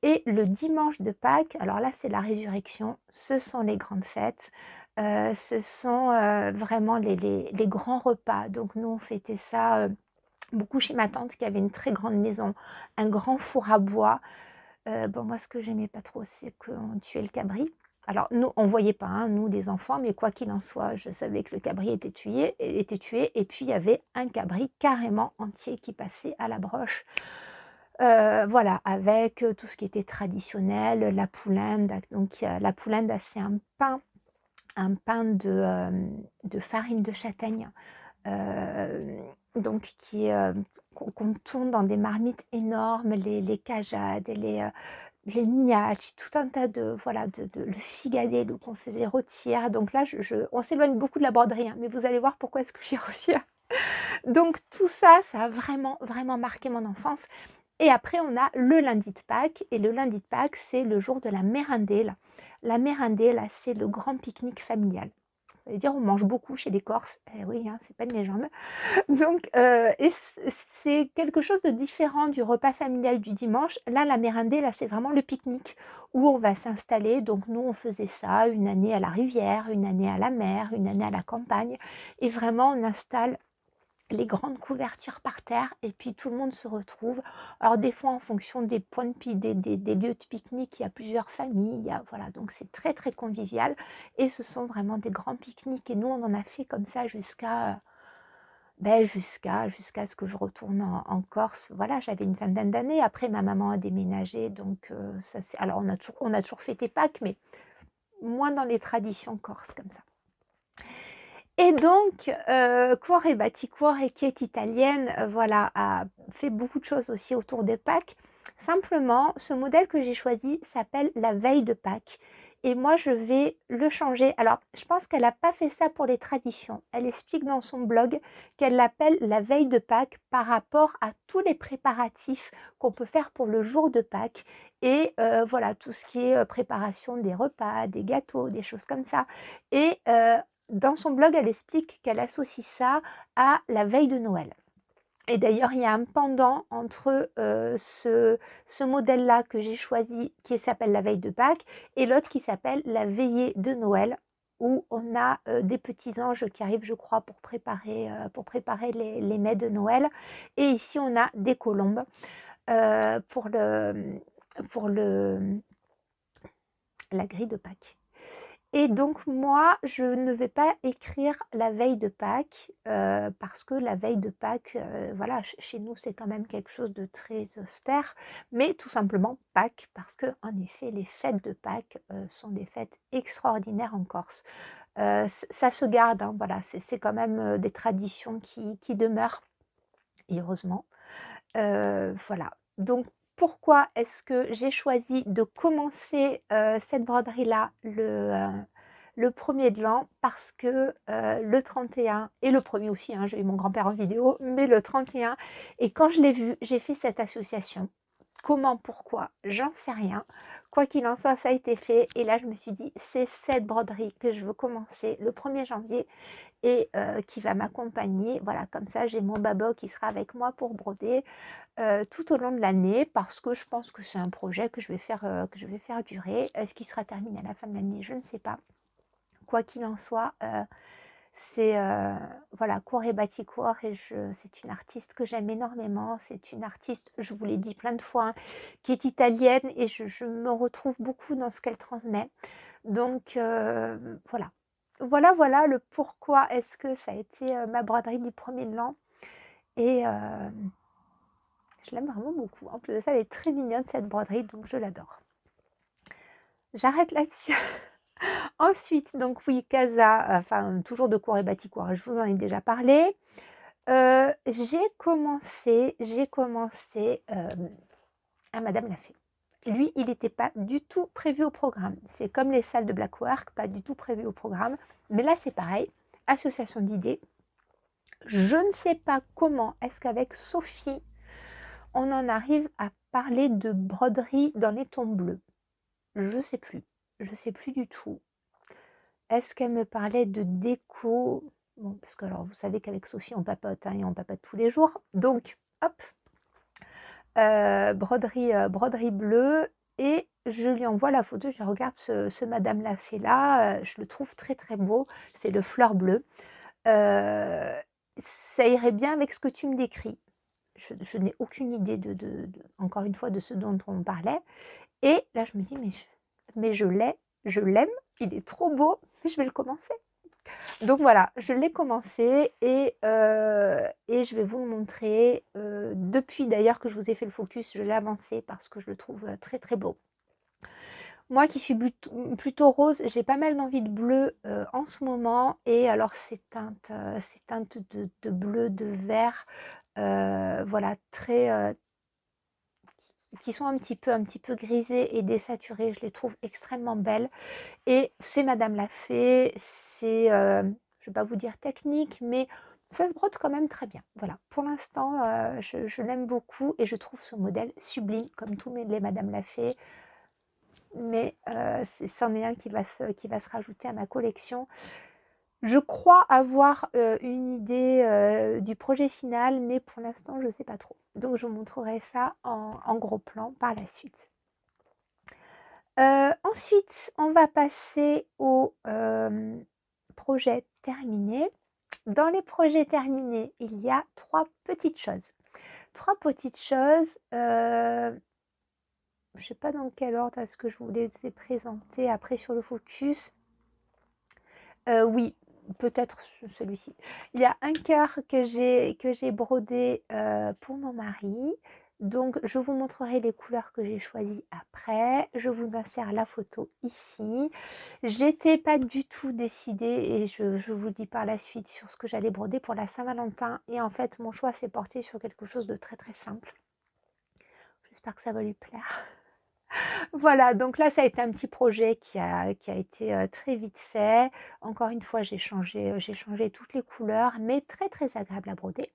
Et le dimanche de Pâques, alors là, c'est la résurrection, ce sont les grandes fêtes, ce sont vraiment les grands repas. Donc nous, on fêtait ça beaucoup chez ma tante qui avait une très grande maison, un grand four à bois. Bon, moi, ce que j'aimais pas trop, c'est qu'on tuait le cabri. Alors nous, on voyait pas, hein, nous les enfants, mais quoi qu'il en soit, je savais que le cabri était tué, et puis il y avait un cabri carrément entier qui passait à la broche. Voilà, avec tout ce qui était traditionnel, la poulinde. Donc la poulinde, c'est un pain de farine de châtaigne, donc qu'on tourne dans des marmites énormes, les cajades, les mignacques, tout un tas de, voilà, le figadé qu'on faisait rôtir. Donc là, on s'éloigne beaucoup de la broderie, hein, mais vous allez voir pourquoi est-ce que j'y reviens. Donc tout ça, ça a vraiment, vraiment marqué mon enfance. Et après, on a le lundi de Pâques, et le lundi de Pâques, c'est le jour de la mérindée. La mérindée, là, c'est le grand pique-nique familial. Ça veut dire on mange beaucoup chez les Corses. Eh oui, hein, c'est pas une légende. Donc, et c'est quelque chose de différent du repas familial du dimanche. Là, la mérindée, là, c'est vraiment le pique-nique où on va s'installer. Donc, nous, on faisait ça une année à la rivière, une année à la mer, une année à la campagne. Et vraiment, on installe les grandes couvertures par terre, et puis tout le monde se retrouve. Alors des fois, en fonction des points de des lieux de pique-nique, il y a plusieurs familles, voilà, donc c'est très très convivial, et ce sont vraiment des grands pique-niques, et nous on en a fait comme ça jusqu'à ce que je retourne en Corse. Voilà, j'avais une vingtaine d'années. Après, ma maman a déménagé, donc ça c'est, alors on a toujours fêté Pâques, mais moins dans les traditions corses comme ça. Et donc, Cuore Batticuore, qui est italienne, voilà, a fait beaucoup de choses aussi autour de Pâques. Simplement, ce modèle que j'ai choisi s'appelle la veille de Pâques, et moi je vais le changer. Alors, je pense qu'elle n'a pas fait ça pour les traditions. Elle explique dans son blog qu'elle l'appelle la veille de Pâques par rapport à tous les préparatifs qu'on peut faire pour le jour de Pâques, et voilà, tout ce qui est préparation des repas, des gâteaux, des choses comme ça. Et dans son blog, elle explique qu'elle associe ça à la veille de Noël. Et d'ailleurs, il y a un pendant entre ce modèle-là que j'ai choisi, qui s'appelle la veille de Pâques, et l'autre qui s'appelle la veillée de Noël. où on a des petits anges qui arrivent, je crois, pour préparer les mets de Noël. Et ici, on a des colombes pour la grille de Pâques. Et donc moi, je ne vais pas écrire la veille de Pâques, parce que la veille de Pâques, voilà, chez nous, c'est quand même quelque chose de très austère, mais tout simplement Pâques, parce que en effet, les fêtes de Pâques sont des fêtes extraordinaires en Corse. Ça se garde, hein, voilà, c'est quand même des traditions qui demeurent, et heureusement. Voilà, donc pourquoi est-ce que j'ai choisi de commencer cette broderie-là le 1er de l'an? Parce que le 31 et le 1er aussi, hein, j'ai eu mon grand-père en vidéo, mais le 31, et quand je l'ai vu, j'ai fait cette association. Comment, pourquoi, j'en sais rien. Quoi qu'il en soit, ça a été fait. Et là, je me suis dit, c'est cette broderie que je veux commencer le 1er janvier et qui va m'accompagner. Voilà, comme ça, j'ai mon babo qui sera avec moi pour broder tout au long de l'année, parce que je pense que c'est un projet que je vais faire durer. Est-ce qu'il sera terminé à la fin de l'année? Je ne sais pas. Quoi qu'il en soit, c'est voilà, Cuore Batikor, et c'est une artiste que j'aime énormément. C'est une artiste, je vous l'ai dit plein de fois, hein, qui est italienne, et je me retrouve beaucoup dans ce qu'elle transmet. Donc voilà. Voilà le pourquoi est-ce que ça a été ma broderie du 1er de l'an. Et je l'aime vraiment beaucoup. En plus de ça, elle est très mignonne, cette broderie, donc je l'adore. J'arrête là-dessus. Ensuite, donc oui, Casa, enfin toujours de Cuore Batikor, je vous en ai déjà parlé. J'ai commencé à Madame l'a fait. Lui, il n'était pas du tout prévu au programme. C'est comme les salles de Black Work, pas du tout prévu au programme. Mais là, c'est pareil, association d'idées. Je ne sais pas comment est-ce qu'avec Sophie, on en arrive à parler de broderie dans les tons bleus. Je sais plus du tout. Est-ce qu'elle me parlait de déco? Bon, parce que alors vous savez qu'avec Sophie on papote, hein, et on papote tous les jours. Donc hop, broderie bleue, et je lui envoie la photo. Je regarde ce Madame l'a fait là, je le trouve très très beau. C'est le fleur bleu. Ça irait bien avec ce que tu me décris. Je n'ai aucune idée encore une fois, de ce dont on parlait. Et là, je me dis, mais je l'aime, il est trop beau, je vais le commencer. Donc voilà, je l'ai commencé, et je vais vous le montrer. Depuis d'ailleurs que je vous ai fait le focus, je l'ai avancé parce que je le trouve très très beau. Moi qui suis plutôt rose, j'ai pas mal d'envie de bleu en ce moment. Et alors ces teintes de bleu, de vert, voilà, très qui sont un petit peu grisées et désaturées. Je les trouve extrêmement belles. Et c'est Madame l'a fait. C'est, je vais pas vous dire technique, mais ça se brode quand même très bien. Voilà, pour l'instant, je l'aime beaucoup, et je trouve ce modèle sublime, comme tous les Madame l'a fait. Mais c'en est un qui va se rajouter à ma collection. Je crois avoir une idée du projet final, mais pour l'instant, je ne sais pas trop. Donc, je vous montrerai ça en gros plan par la suite. Ensuite, on va passer aux projets terminés. Dans les projets terminés, il y a 3 petites choses. 3 petites choses. Je ne sais pas dans quel ordre est-ce que je vous les ai présentées après sur le focus. Oui, peut-être celui-ci. Il y a un cœur que j'ai brodé pour mon mari. Donc, je vous montrerai les couleurs que j'ai choisies après. Je vous insère la photo ici. J'étais pas du tout décidée, et je vous dis par la suite, sur ce que j'allais broder pour la Saint-Valentin. Et en fait, mon choix s'est porté sur quelque chose de très très simple. J'espère que ça va lui plaire. Voilà, donc là, ça a été un petit projet qui a été très vite fait. Encore une fois, j'ai changé toutes les couleurs, mais très très agréable à broder.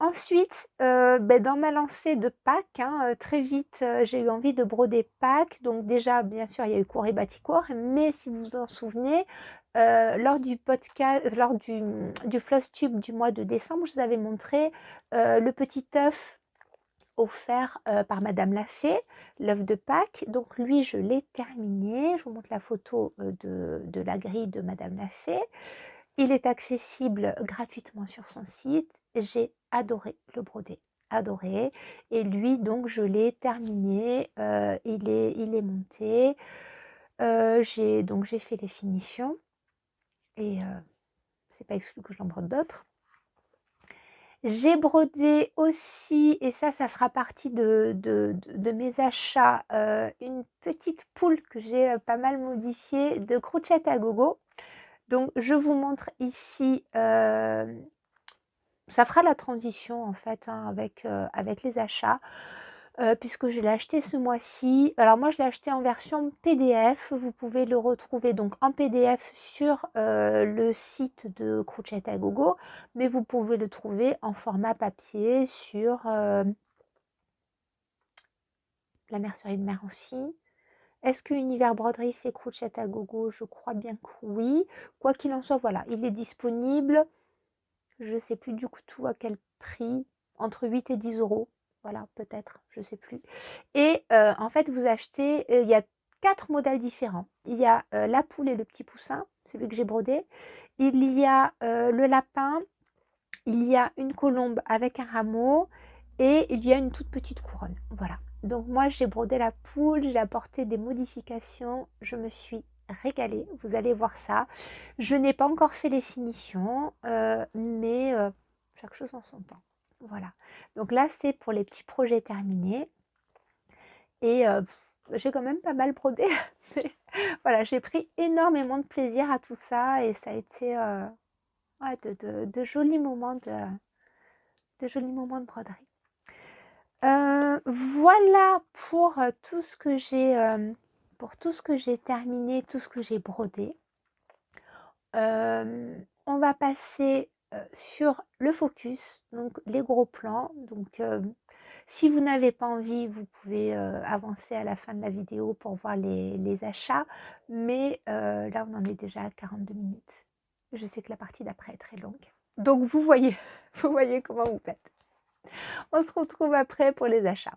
Ensuite, dans ma lancée de Pâques, hein, très vite, j'ai eu envie de broder Pâques. Donc déjà, bien sûr, il y a eu Cuore Batikor, mais si vous vous en souvenez, lors du podcast, lors du Floss Tube du mois de décembre, je vous avais montré le petit œuf offert par Madame Lafay, l'œuf de Pâques. Donc lui, je l'ai terminé. Je vous montre la photo de la grille de Madame Lafay. Il est accessible gratuitement sur son site. J'ai adoré le brodé, adoré. Et lui, donc, je l'ai terminé. Il est monté. J'ai fait les finitions. Et c'est pas exclu que j'en brode d'autres. J'ai brodé aussi, et ça fera partie de mes achats, une petite poule que j'ai pas mal modifiée de Crochet à Gogo. Donc je vous montre ici, ça fera la transition en fait hein, avec les achats. Puisque je l'ai acheté ce mois-ci. Alors moi je l'ai acheté en version PDF, vous pouvez le retrouver donc en PDF sur le site de Crochet à Gogo, mais vous pouvez le trouver en format papier sur la mercerie de mer aussi. Est-ce que Univers Broderie fait Crochet à Gogo? Je crois bien que oui. Quoi qu'il en soit, voilà, il est disponible. Je ne sais plus du tout à quel prix, entre 8 et 10 euros. Voilà, peut-être, je ne sais plus. Et en fait, vous achetez, il y a 4 modèles différents. Il y a la poule et le petit poussin, celui que j'ai brodé. Il y a le lapin, il y a une colombe avec un rameau et il y a une toute petite couronne. Voilà. Donc moi, j'ai brodé la poule, j'ai apporté des modifications, je me suis régalée. Vous allez voir ça. Je n'ai pas encore fait les finitions, mais chaque chose en son temps. Voilà. Donc là, c'est pour les petits projets terminés. Et j'ai quand même pas mal brodé. Voilà, j'ai pris énormément de plaisir à tout ça et ça a été ouais, de jolis moments de broderie. Voilà pour tout ce que j'ai terminé, tout ce que j'ai brodé. On va passer sur le focus, donc les gros plans. Donc si vous n'avez pas envie, vous pouvez avancer à la fin de la vidéo pour voir les achats. Mais là, on en est déjà à 42 minutes. Je sais que la partie d'après est très longue. Donc vous voyez, vous voyez comment vous faites. On se retrouve après pour les achats.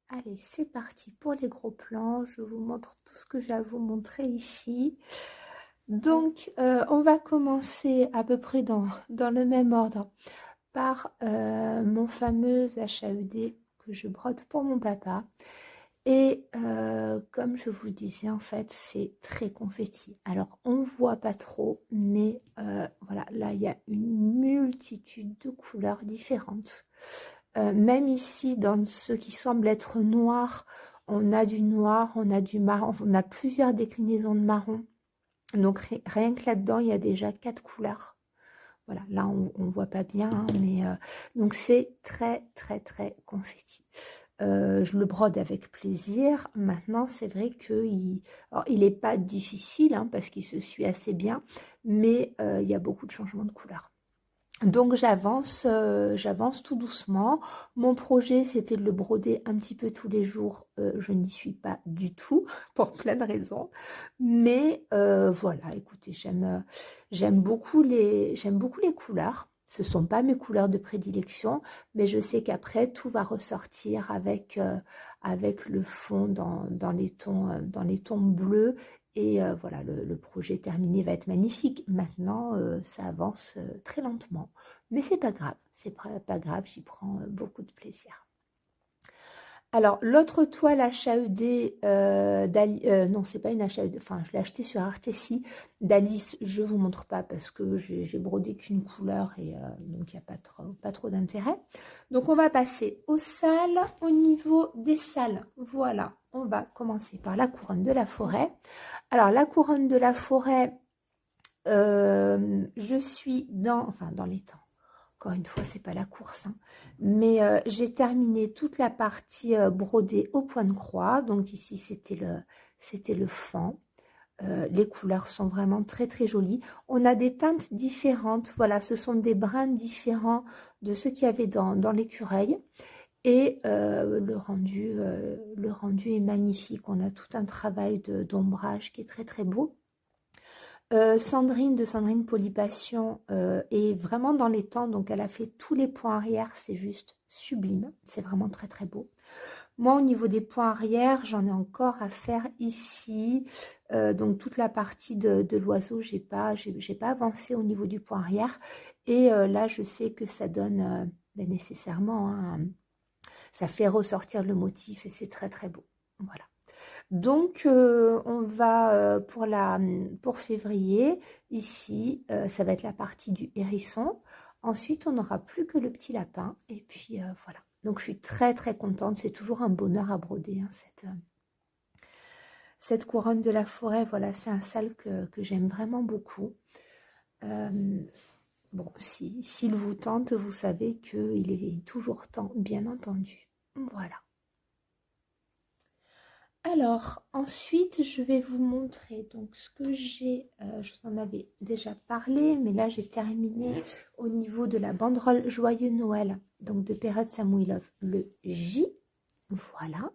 Allez, c'est parti pour les gros plans. Je vous montre tout ce que j'ai à vous montrer ici. Donc, on va commencer à peu près dans le même ordre par mon fameux HAED que je brode pour mon papa. Et comme je vous disais, en fait, c'est très confetti. Alors, on ne voit pas trop, mais voilà, là, il y a une multitude de couleurs différentes. Même ici, dans ce qui semble être noir, on a du noir, on a du marron, on a plusieurs déclinaisons de marron. Donc, rien que là-dedans, il y a déjà 4 couleurs. Voilà, là, on ne voit pas bien, hein, mais donc c'est très, très, très confetti. Je le brode avec plaisir. Maintenant, c'est vrai qu'il n'est pas difficile, hein, parce qu'il se suit assez bien, mais il y a beaucoup de changements de couleur. Donc j'avance tout doucement. Mon projet, c'était de le broder un petit peu tous les jours. Je n'y suis pas du tout, pour plein de raisons. Mais voilà, écoutez, j'aime beaucoup les couleurs. Ce ne sont pas mes couleurs de prédilection, mais je sais qu'après, tout va ressortir avec le fond dans les tons bleus. Et voilà, le projet terminé va être magnifique. Maintenant, ça avance très lentement. Mais c'est pas grave, pas grave, j'y prends beaucoup de plaisir. Alors, l'autre toile HAED non, c'est pas une HAED, enfin, je l'ai acheté sur Artessi d'Alice. Je vous montre pas parce que j'ai brodé qu'une couleur et donc il n'y a pas trop d'intérêt. Donc, on va passer aux salles. Au niveau des salles, voilà, on va commencer par la couronne de la forêt. Alors, la couronne de la forêt, je suis dans les temps. Encore une fois, c'est pas la course, hein. Mais j'ai terminé toute la partie brodée au point de croix. Donc ici, c'était le fond. Les couleurs sont vraiment très très jolies. On a des teintes différentes. Voilà, ce sont des brins différents de ceux qu'il y avait dans l'écureuil. Et le rendu est magnifique. On a tout un travail d'ombrage qui est très très beau. Sandrine de Sandrine Polypassion est vraiment dans les temps, donc elle a fait tous les points arrière, c'est juste sublime, c'est vraiment très très beau. Moi au niveau des points arrière, j'en ai encore à faire ici, donc toute la partie de l'oiseau, j'ai pas avancé au niveau du point arrière, et là je sais que ça donne ben, nécessairement, hein, ça fait ressortir le motif et c'est très très beau, voilà. Donc, on va pour février, ici, ça va être la partie du hérisson. Ensuite, on n'aura plus que le petit lapin. Et puis, voilà. Donc, je suis très, très contente. C'est toujours un bonheur à broder, hein, cette couronne de la forêt. Voilà, c'est un sale que j'aime vraiment beaucoup. Bon, s'il vous tente, vous savez qu'il est toujours temps, bien entendu. Voilà. Alors, ensuite, je vais vous montrer donc ce que j'ai, je vous en avais déjà parlé, mais là, j'ai terminé au niveau de la banderole Joyeux Noël, donc de Perrette Samuilov, le J, voilà.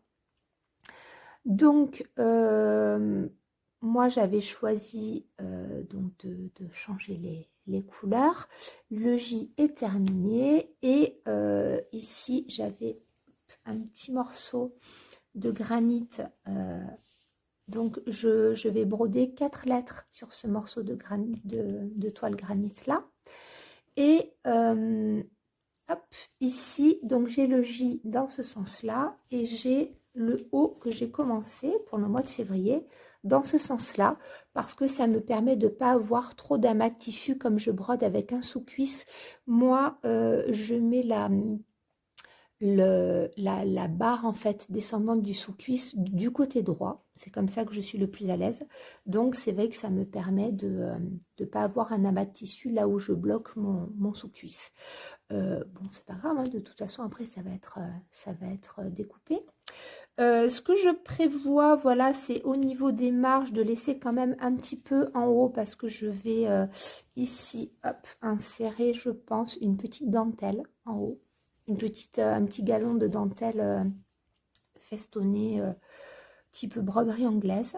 Donc, moi, j'avais choisi donc de changer les couleurs. Le J est terminé et ici, j'avais un petit morceau de granit, donc je vais broder 4 lettres sur ce morceau de granit, de toile granit là, et hop, ici donc j'ai le J dans ce sens là et j'ai le O que j'ai commencé pour le mois de février dans ce sens là, parce que ça me permet de ne pas avoir trop d'amas de tissu comme je brode avec un sous-cuisse. Moi je mets la barre en fait descendante du sous-cuisse du côté droit, c'est comme ça que je suis le plus à l'aise, donc c'est vrai que ça me permet de ne pas avoir un amas de tissu là où je bloque mon sous-cuisse. Bon, c'est pas grave, hein, de toute façon après ça va être découpé. Ce que je prévois, voilà, c'est au niveau des marges de laisser quand même un petit peu en haut, parce que je vais ici, hop, insérer, je pense, une petite dentelle en haut. Un petit galon de dentelle festonné, type broderie anglaise.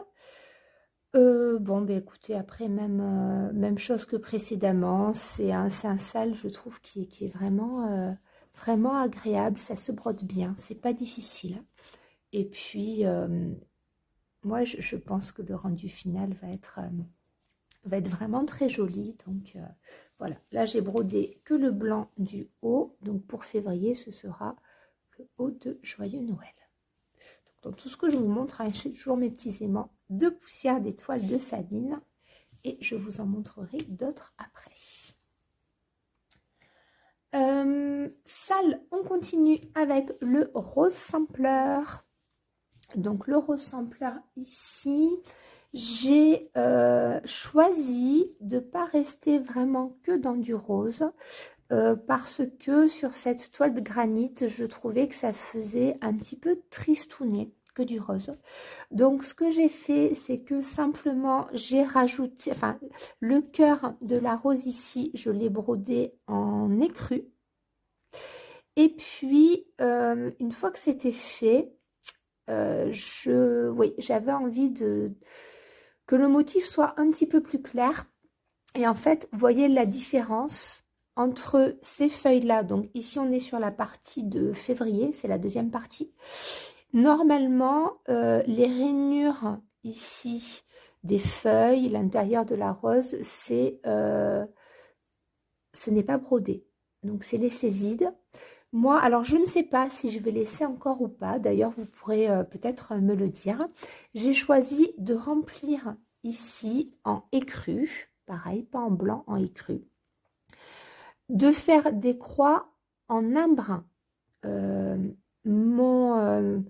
Bon, ben écoutez, après, même chose que précédemment, c'est un sale, je trouve, qui est vraiment, vraiment agréable, ça se brode bien, c'est pas difficile. Et puis, moi, je pense que le rendu final va être vraiment très joli. Donc, voilà. Là, j'ai brodé que le blanc du haut. Donc, pour février, ce sera le haut de Joyeux Noël. Donc, dans tout ce que je vous montre, hein, j'ai toujours mes petits aimants de poussière d'étoiles de Sabine. Et je vous en montrerai d'autres après. Salle, on continue avec le rose sampleur. Donc le rose sampleur ici, j'ai choisi de ne pas rester vraiment que dans du rose parce que sur cette toile de granit, je trouvais que ça faisait un petit peu tristounet que du rose. Donc ce que j'ai fait, c'est que simplement j'ai rajouté, enfin le cœur de la rose ici, je l'ai brodé en écru. Et puis une fois que c'était fait, oui, j'avais envie que le motif soit un petit peu plus clair. Et en fait, vous voyez la différence entre ces feuilles-là. Donc ici, on est sur la partie de février, c'est la deuxième partie. Normalement, les rainures ici des feuilles, l'intérieur de la rose, ce n'est pas brodé. Donc c'est laissé vide. Moi, alors je ne sais pas si je vais laisser encore ou pas. D'ailleurs, vous pourrez peut-être me le dire. J'ai choisi de remplir ici en écru. Pareil, pas en blanc, en écru. De faire des croix en un brin. Mon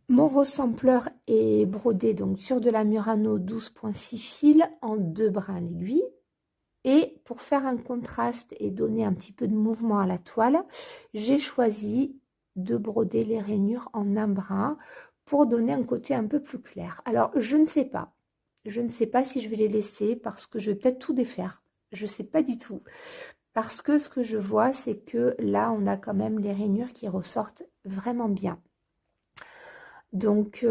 ressembleur est brodé donc sur de la Murano 12.6 fils en 2 brins à l'aiguille. Et pour faire un contraste et donner un petit peu de mouvement à la toile, j'ai choisi de broder les rainures en un brin pour donner un côté un peu plus clair. Alors, je ne sais pas. Je ne sais pas si je vais les laisser parce que je vais peut-être tout défaire. Je ne sais pas du tout. Parce que ce que je vois, c'est que là, on a quand même les rainures qui ressortent vraiment bien. Donc,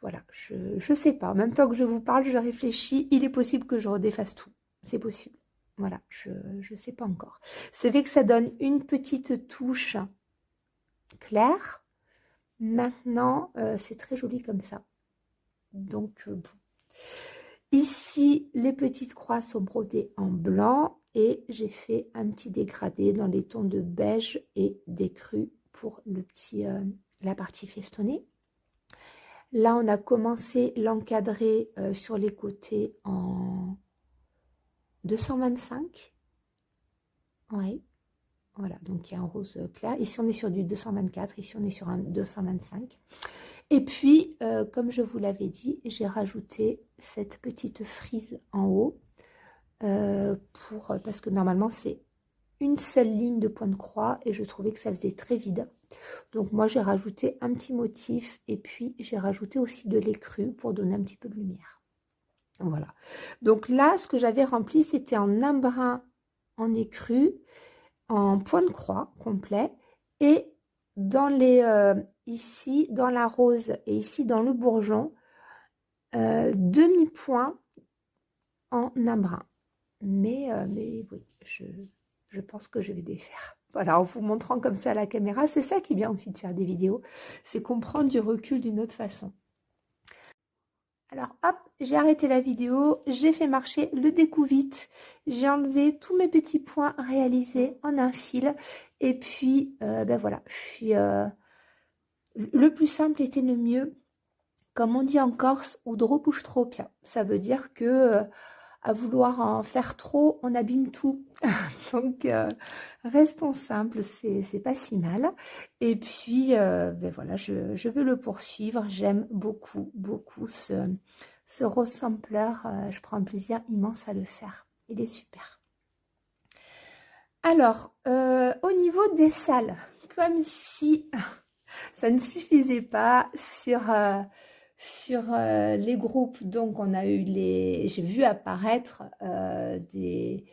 voilà, je sais pas. En même temps que je vous parle, je réfléchis. Il est possible que je redéfasse tout. C'est possible. Voilà, je sais pas encore. C'est vrai que ça donne une petite touche claire. Maintenant, c'est très joli comme ça. Donc, bon. Ici, les petites croix sont brodées en blanc et j'ai fait un petit dégradé dans les tons de beige et d'écru pour la partie festonnée. Là, on a commencé l'encadrer sur les côtés en 225. Oui, voilà, donc il y a un rose clair. Ici, on est sur du 224, ici, on est sur un 225. Et puis, comme je vous l'avais dit, j'ai rajouté cette petite frise en haut parce que normalement, c'est une seule ligne de point de croix et je trouvais que ça faisait très vide. Donc moi, j'ai rajouté un petit motif et puis j'ai rajouté aussi de l'écru pour donner un petit peu de lumière. Voilà. Donc là, ce que j'avais rempli, c'était en un brin en écru, en point de croix complet et dans ici, dans la rose et ici dans le bourgeon, demi-point en un brin. Mais oui, je pense que je vais défaire. Voilà, en vous montrant comme ça à la caméra, c'est ça qui est bien aussi de faire des vidéos, c'est comprendre du recul d'une autre façon. Alors hop, j'ai arrêté la vidéo, j'ai fait marcher le découvite, j'ai enlevé tous mes petits points réalisés en un fil et puis ben voilà, le plus simple était le mieux. Comme on dit en Corse, udro puštropia, ça veut dire que à vouloir en faire trop, on abîme tout. Donc, restons simples, c'est pas si mal. Et puis, ben voilà, je veux le poursuivre. J'aime beaucoup, beaucoup ce rose sampler. Je prends un plaisir immense à le faire. Il est super. Alors, au niveau des salles, comme si ça ne suffisait pas sur les groupes, donc on a eu j'ai vu apparaître des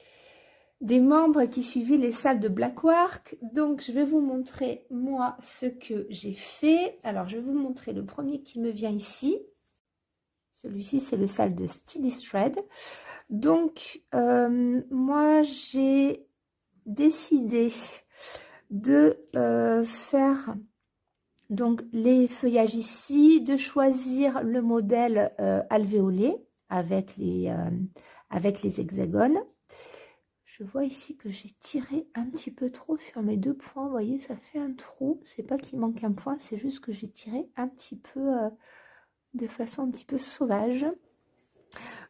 membres qui suivaient les salles de Blackwork. Donc je vais vous montrer moi ce que j'ai fait. Alors je vais vous montrer le premier qui me vient ici. Celui-ci c'est le salle de Steady Thread. Donc moi j'ai décidé de faire donc les feuillages ici, de choisir le modèle alvéolé avec les hexagones. Je vois ici que j'ai tiré un petit peu trop sur mes deux points. Vous voyez, ça fait un trou. C'est pas qu'il manque un point, c'est juste que j'ai tiré un petit peu de façon un petit peu sauvage.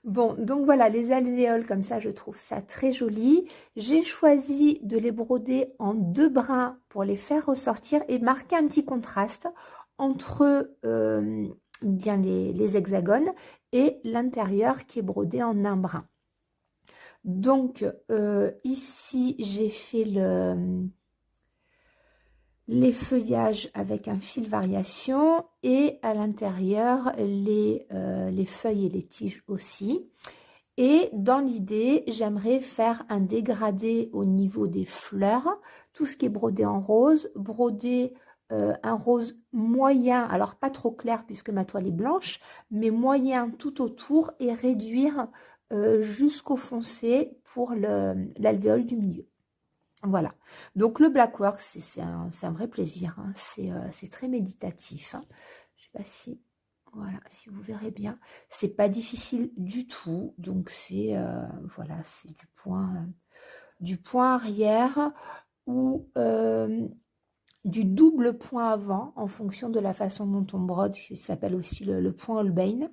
Bon, donc voilà, les alvéoles comme ça, je trouve ça très joli. J'ai choisi de les broder en deux brins pour les faire ressortir et marquer un petit contraste entre bien les hexagones et l'intérieur qui est brodé en un brin. Donc ici, j'ai fait les feuillages avec un fil variation et à l'intérieur les feuilles et les tiges aussi. Et dans l'idée, j'aimerais faire un dégradé au niveau des fleurs, tout ce qui est brodé en rose, broder un rose moyen, alors pas trop clair puisque ma toile est blanche, mais moyen tout autour et réduire jusqu'au foncé pour l'alvéole du milieu. Voilà, donc le Blackwork, c'est un vrai plaisir, hein. C'est très méditatif, hein. Je sais pas si, voilà, si vous verrez bien, c'est pas difficile du tout, donc c'est voilà, c'est du point arrière ou du double point avant en fonction de la façon dont on brode, qui s'appelle aussi le point Holbein.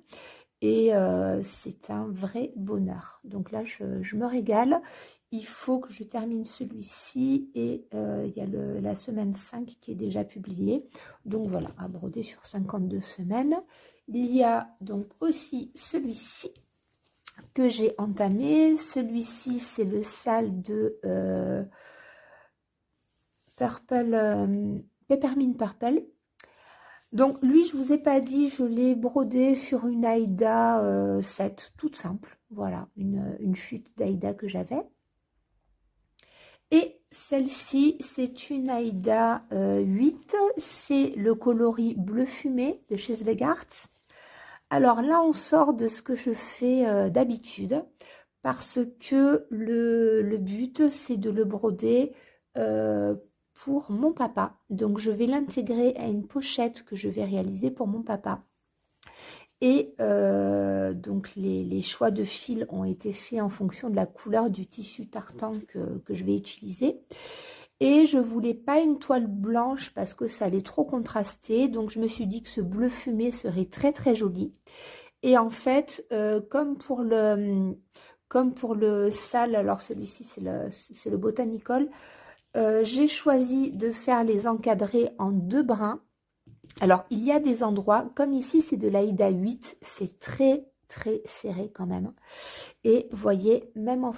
Et c'est un vrai bonheur. Donc là, je me régale. Il faut que je termine celui-ci et il y a la semaine 5 qui est déjà publiée. Donc voilà, à broder sur 52 semaines. Il y a donc aussi celui-ci que j'ai entamé. Celui-ci, c'est le sale de Peppermint Purple. Donc lui, je vous ai pas dit, je l'ai brodé sur une Aïda 7, toute simple. Voilà, une chute d'Aïda que j'avais. Et celle-ci, c'est une Aïda 8, c'est le coloris bleu fumé de chez Legarts. Alors là, on sort de ce que je fais d'habitude parce que le but, c'est de le broder pour mon papa. Donc, je vais l'intégrer à une pochette que je vais réaliser pour mon papa. Et donc, les choix de fil ont été faits en fonction de la couleur du tissu tartan que je vais utiliser. Et je voulais pas une toile blanche parce que ça allait trop contraster. Donc, je me suis dit que ce bleu fumé serait très, très joli. Et en fait, comme pour le sale, alors celui-ci, c'est le Botanicol, j'ai choisi de faire les encadrés en 2 brins. Alors, il y a des endroits, comme ici, c'est de l'Aïda 8, c'est très, très serré quand même. Et voyez, même en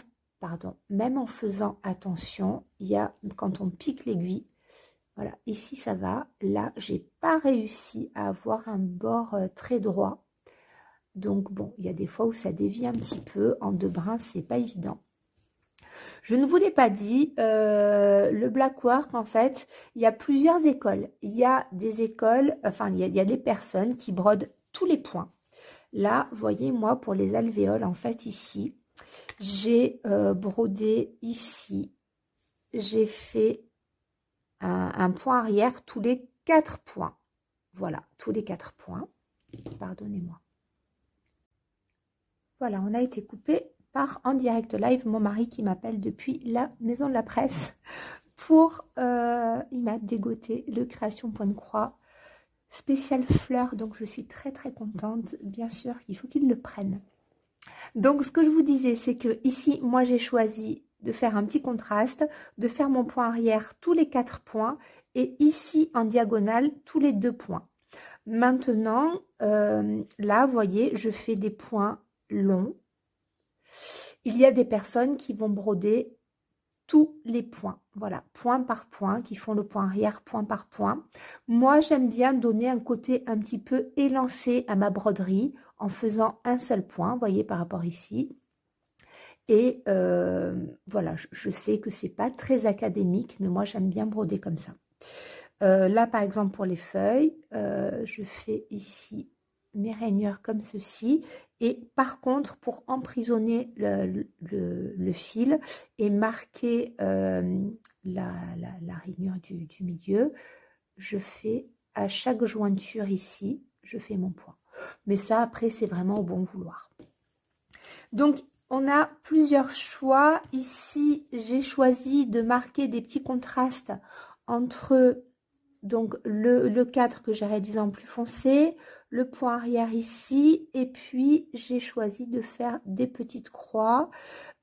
faisant attention, il y a, quand on pique l'aiguille, voilà, ici ça va. Là, j'ai pas réussi à avoir un bord très droit. Donc bon, il y a des fois où ça dévie un petit peu. En 2 brins, c'est pas évident. Je ne vous l'ai pas dit, le black work, en fait, il y a plusieurs écoles. Il y a des écoles, enfin, il y a des personnes qui brodent tous les points. Là, voyez, moi, pour les alvéoles, en fait, ici, j'ai brodé ici. J'ai fait un point arrière tous les 4 points. Voilà, tous les 4 points. Pardonnez-moi. Voilà, on a été coupé par en direct live mon mari qui m'appelle depuis la maison de la presse pour il m'a dégoté le création point de croix spécial fleurs, donc je suis très très contente. Bien sûr, il faut qu'il le prenne. Donc ce que je vous disais, c'est que ici, moi j'ai choisi de faire un petit contraste, de faire mon point arrière tous les 4 points et ici en diagonale tous les 2 points. Maintenant, là, vous voyez, je fais des points longs. Il y a des personnes qui vont broder tous les points, voilà, point par point, qui font le point arrière, point par point. Moi, j'aime bien donner un côté un petit peu élancé à ma broderie en faisant un seul point, vous voyez, par rapport ici. Et voilà, je sais que c'est pas très académique, mais moi, j'aime bien broder comme ça. Là, par exemple, pour les feuilles, je fais ici mes rainures comme ceci. Et par contre, pour emprisonner le fil et marquer la rainure du milieu, je fais à chaque jointure ici, je fais mon point. Mais ça, après, c'est vraiment au bon vouloir. Donc, on a plusieurs choix. Ici, j'ai choisi de marquer des petits contrastes entre donc le cadre que j'ai réalisé en plus foncé, le point arrière ici, et puis j'ai choisi de faire des petites croix.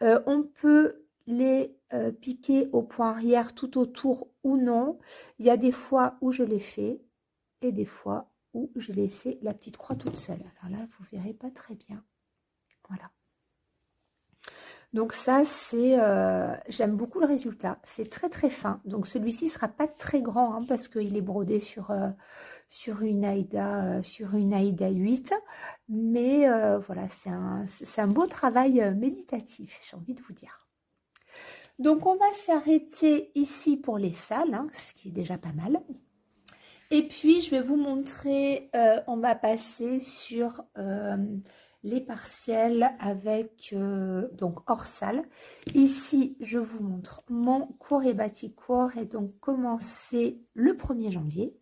On peut les piquer au point arrière tout autour ou non. Il y a des fois où je l'ai fait et des fois où j'ai laissé la petite croix toute seule. Alors là, vous verrez pas très bien. Voilà. Donc ça, c'est, j'aime beaucoup le résultat. C'est très très fin. Donc celui-ci sera pas très grand hein, parce qu'il est brodé sur une Aïda 8. Mais voilà, c'est un beau travail méditatif, j'ai envie de vous dire. Donc on va s'arrêter ici pour les salles, hein, ce qui est déjà pas mal. Et puis je vais vous montrer, on va passer sur les partiels avec donc hors salle. Ici, je vous montre mon cours et bâti-cours et donc commencé le 1er janvier.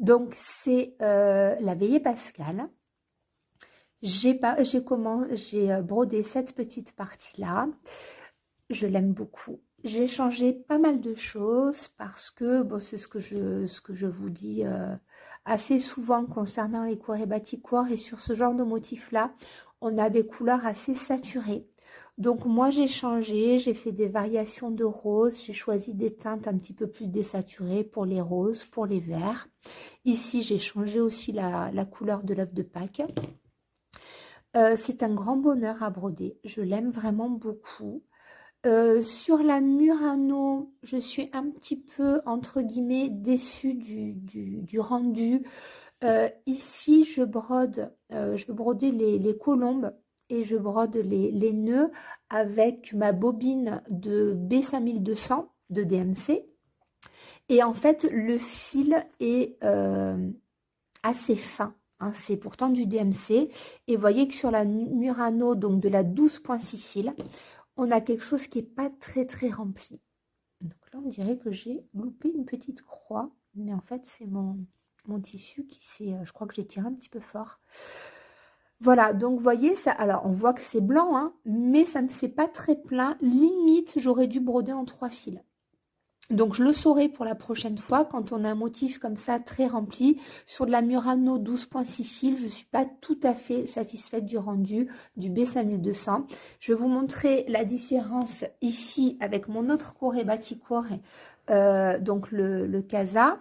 Donc, c'est la veillée pascale. J'ai brodé cette petite partie-là. Je l'aime beaucoup. J'ai changé pas mal de choses parce que bon, c'est ce que je vous dis assez souvent concernant les cours et bâti-cours et sur ce genre de motif-là, on a des couleurs assez saturées. Donc moi j'ai changé, j'ai fait des variations de roses, j'ai choisi des teintes un petit peu plus désaturées pour les roses, pour les verts. Ici j'ai changé aussi la couleur de l'œuf de Pâques. C'est un grand bonheur à broder, je l'aime vraiment beaucoup. Sur la Murano, je suis un petit peu, entre guillemets, déçue du rendu. Ici, je vais broder les colombes et je brode les nœuds avec ma bobine de B5200 de DMC. Et en fait, le fil est assez fin. hein, c'est pourtant du DMC. Et vous voyez que sur la Murano, donc de la 12.6 fil, on a quelque chose qui n'est pas très rempli. Donc là, on dirait que j'ai loupé une petite croix. Mais en fait, c'est mon tissu qui s'est... je crois que j'ai tiré un petit peu fort. Voilà, donc vous voyez, ça, alors on voit que c'est blanc, hein, mais ça ne fait pas très plein. Limite, j'aurais dû broder en 3 fils. Donc je le saurai pour la prochaine fois quand on a un motif comme ça très rempli. Sur de la Murano 12.6 fils, je ne suis pas tout à fait satisfaite du rendu du B5200. Je vais vous montrer la différence ici avec mon autre courret Baticourt, donc le Casa.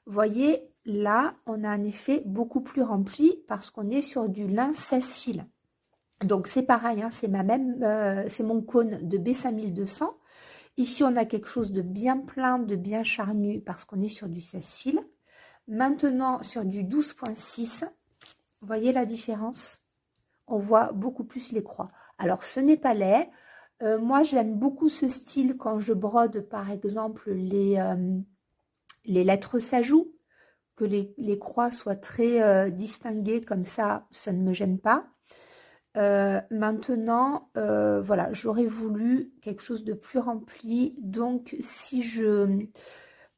Vous voyez, là, on a un effet beaucoup plus rempli parce qu'on est sur du lin 16 fils. Donc c'est pareil, hein, c'est mon cône de B5200. Ici, on a quelque chose de bien plein, de bien charnu parce qu'on est sur du 16 fils. Maintenant, sur du 12.6, vous voyez la différence? On voit beaucoup plus les croix. Alors, ce n'est pas laid. Moi, j'aime beaucoup ce style quand je brode, par exemple, les lettres s'ajoutent, que les croix soient très distinguées, comme ça ne me gêne pas. Maintenant, voilà, j'aurais voulu quelque chose de plus rempli. Donc,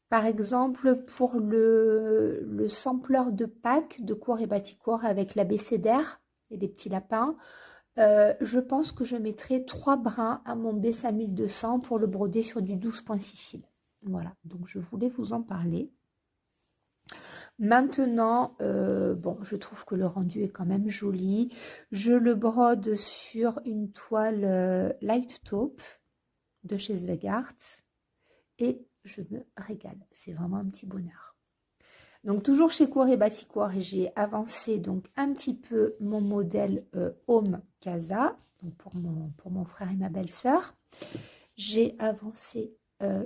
par exemple, pour le sampler de Pâques de Court et Baticourt avec l'abécédaire et les petits lapins, je pense que je mettrai 3 brins à mon B5200 pour le broder sur du 12.6 fils. Voilà, donc je voulais vous en parler. Maintenant, bon, je trouve que le rendu est quand même joli. Je le brode sur une toile light taupe de chez Zweigart et je me régale. C'est vraiment un petit bonheur. Donc toujours chez Court et Baticourt, j'ai avancé donc un petit peu mon modèle Home Casa, donc pour mon frère et ma belle-sœur. J'ai avancé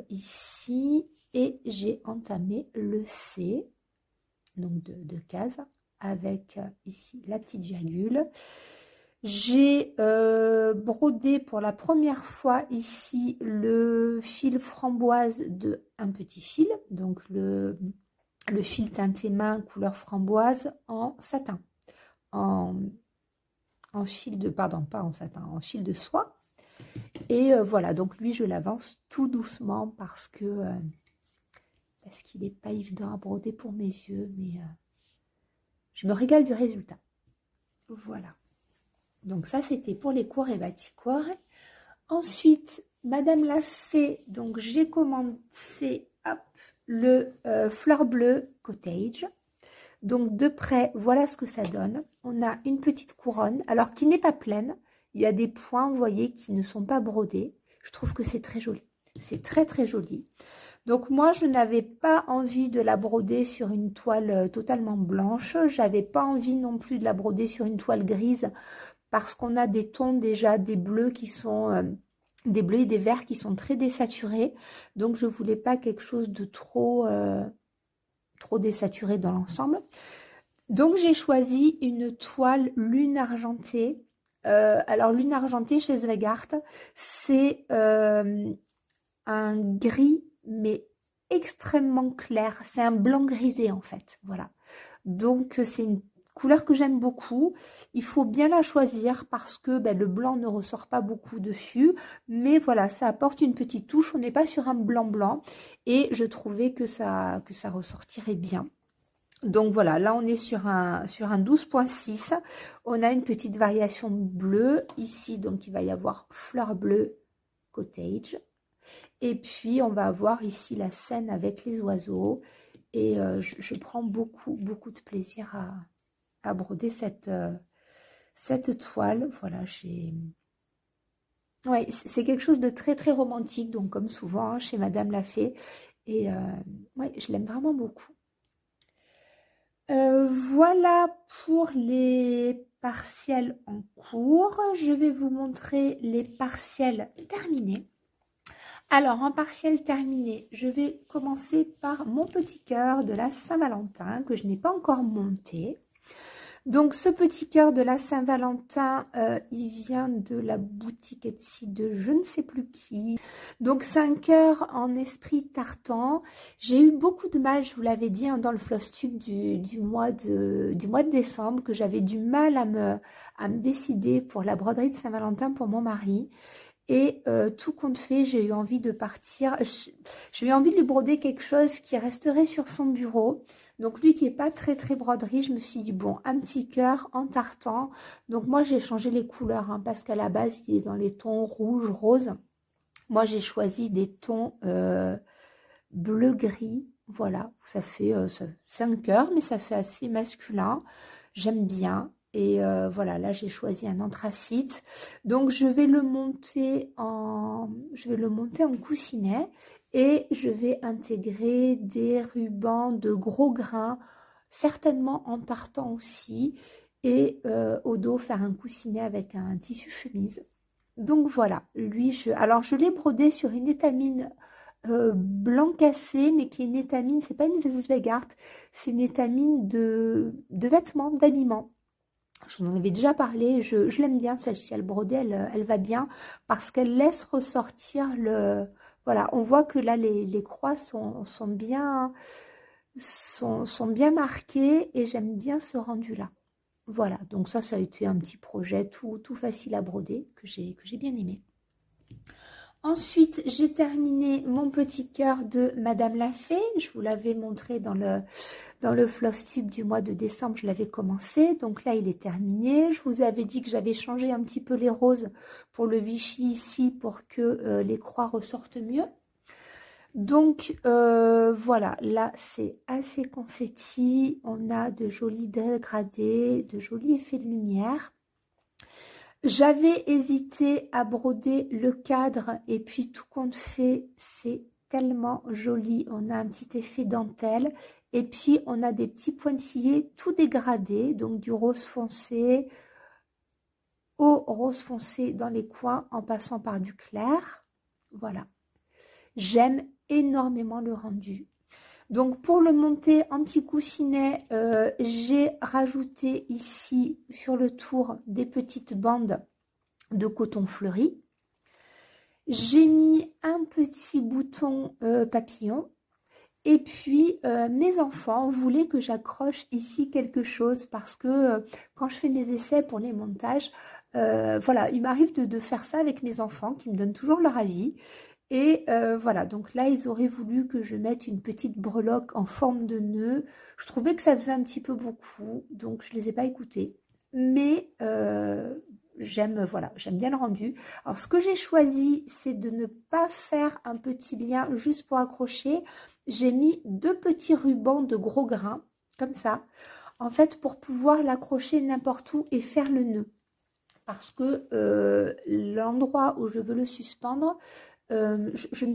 ici et j'ai entamé le C. Donc de cases, avec ici la petite virgule. J'ai brodé pour la première fois ici le fil framboise de un petit fil, donc le fil teinté main couleur framboise en satin, en fil de, pardon, pas en satin, en fil de soie. Et voilà, donc lui je l'avance tout doucement parce qu'il n'est pas évident à broder pour mes yeux, mais je me régale du résultat. Voilà. Donc ça, c'était pour les Court et Baticourt. Ensuite, Madame l'a fait. Donc j'ai commencé le fleur bleue cottage. Donc de près, voilà ce que ça donne. On a une petite couronne, alors qui n'est pas pleine. Il y a des points, vous voyez, qui ne sont pas brodés. Je trouve que c'est très joli. C'est très joli. Donc moi, je n'avais pas envie de la broder sur une toile totalement blanche. J'avais pas envie non plus de la broder sur une toile grise parce qu'on a des tons déjà, des bleus qui sont... des bleus et des verts qui sont très désaturés. Donc je voulais pas quelque chose de trop désaturé dans l'ensemble. Donc j'ai choisi une toile lune argentée. Alors lune argentée chez Zweigart, c'est un gris mais extrêmement clair. C'est un blanc grisé en fait. Voilà. Donc c'est une couleur que j'aime beaucoup. Il faut bien la choisir parce que le blanc ne ressort pas beaucoup dessus. Mais voilà, ça apporte une petite touche. On n'est pas sur un blanc. Et je trouvais que ça ressortirait bien. Donc voilà, là on est sur un 12.6. On a une petite variation bleue ici. Donc il va y avoir fleur bleue cottage. Et puis, on va avoir ici la scène avec les oiseaux. Et je prends beaucoup de plaisir à broder cette toile. Voilà, ouais, c'est quelque chose de très romantique. Donc, comme souvent, chez Madame l'a fait. Et ouais, je l'aime vraiment beaucoup. Voilà pour les partiels en cours. Je vais vous montrer les partiels terminés. Alors, en partiel terminé, je vais commencer par mon petit cœur de la Saint-Valentin que je n'ai pas encore monté. Donc ce petit cœur de la Saint-Valentin, il vient de la boutique Etsy de je ne sais plus qui. Donc c'est un cœur en esprit tartan. J'ai eu beaucoup de mal, je vous l'avais dit, hein, dans le Flosstube du mois de décembre, que j'avais du mal à me décider pour la broderie de Saint-Valentin pour mon mari. Et tout compte fait, j'ai eu envie de partir. J'ai eu envie de lui broder quelque chose qui resterait sur son bureau. Donc lui qui est pas très très broderie, je me suis dit bon, un petit cœur en tartan. Donc moi j'ai changé les couleurs, hein, parce qu'à la base il est dans les tons rouge, rose. Moi j'ai choisi des tons bleu-gris. Voilà, ça fait c'est un cœur, mais ça fait assez masculin. J'aime bien. Et voilà, là j'ai choisi un anthracite. Donc je vais le monter en coussinet et je vais intégrer des rubans de gros grains, certainement en tartan aussi, et au dos faire un coussinet avec un tissu chemise. Donc voilà, alors je l'ai brodé sur une étamine blanc cassé, mais qui est une étamine, c'est pas une Westwegart, c'est une étamine de vêtements, d'habillement. Je vous en avais déjà parlé, je l'aime bien celle-ci, elle brodée, elle va bien parce qu'elle laisse ressortir le... Voilà, on voit que là les croix sont bien marquées et j'aime bien ce rendu-là. Voilà, donc ça a été un petit projet tout facile à broder que j'ai bien aimé. Ensuite, j'ai terminé mon petit cœur de Madame la Fée. Je vous l'avais montré dans le Flosstube du mois de décembre, je l'avais commencé. Donc là, il est terminé. Je vous avais dit que j'avais changé un petit peu les roses pour le Vichy ici pour que les croix ressortent mieux. Donc voilà, là c'est assez confetti. On a de jolis dégradés, de jolis effets de lumière. J'avais hésité à broder le cadre et puis tout compte fait, c'est tellement joli. On a un petit effet dentelle et puis on a des petits pointillés tout dégradés, donc du rose foncé au rose foncé dans les coins en passant par du clair. Voilà, j'aime énormément le rendu. Donc pour le monter en petit coussinet, j'ai rajouté ici sur le tour des petites bandes de coton fleuri. J'ai mis un petit bouton papillon. Et puis mes enfants voulaient que j'accroche ici quelque chose parce que quand je fais mes essais pour les montages, voilà, il m'arrive de faire ça avec mes enfants qui me donnent toujours leur avis. Et voilà, donc là, ils auraient voulu que je mette une petite breloque en forme de nœud. Je trouvais que ça faisait un petit peu beaucoup, donc je ne les ai pas écoutés. Mais j'aime bien le rendu. Alors, ce que j'ai choisi, c'est de ne pas faire un petit lien juste pour accrocher. J'ai mis 2 petits rubans de gros grains, comme ça, en fait, pour pouvoir l'accrocher n'importe où et faire le nœud. Parce que l'endroit où je veux le suspendre, je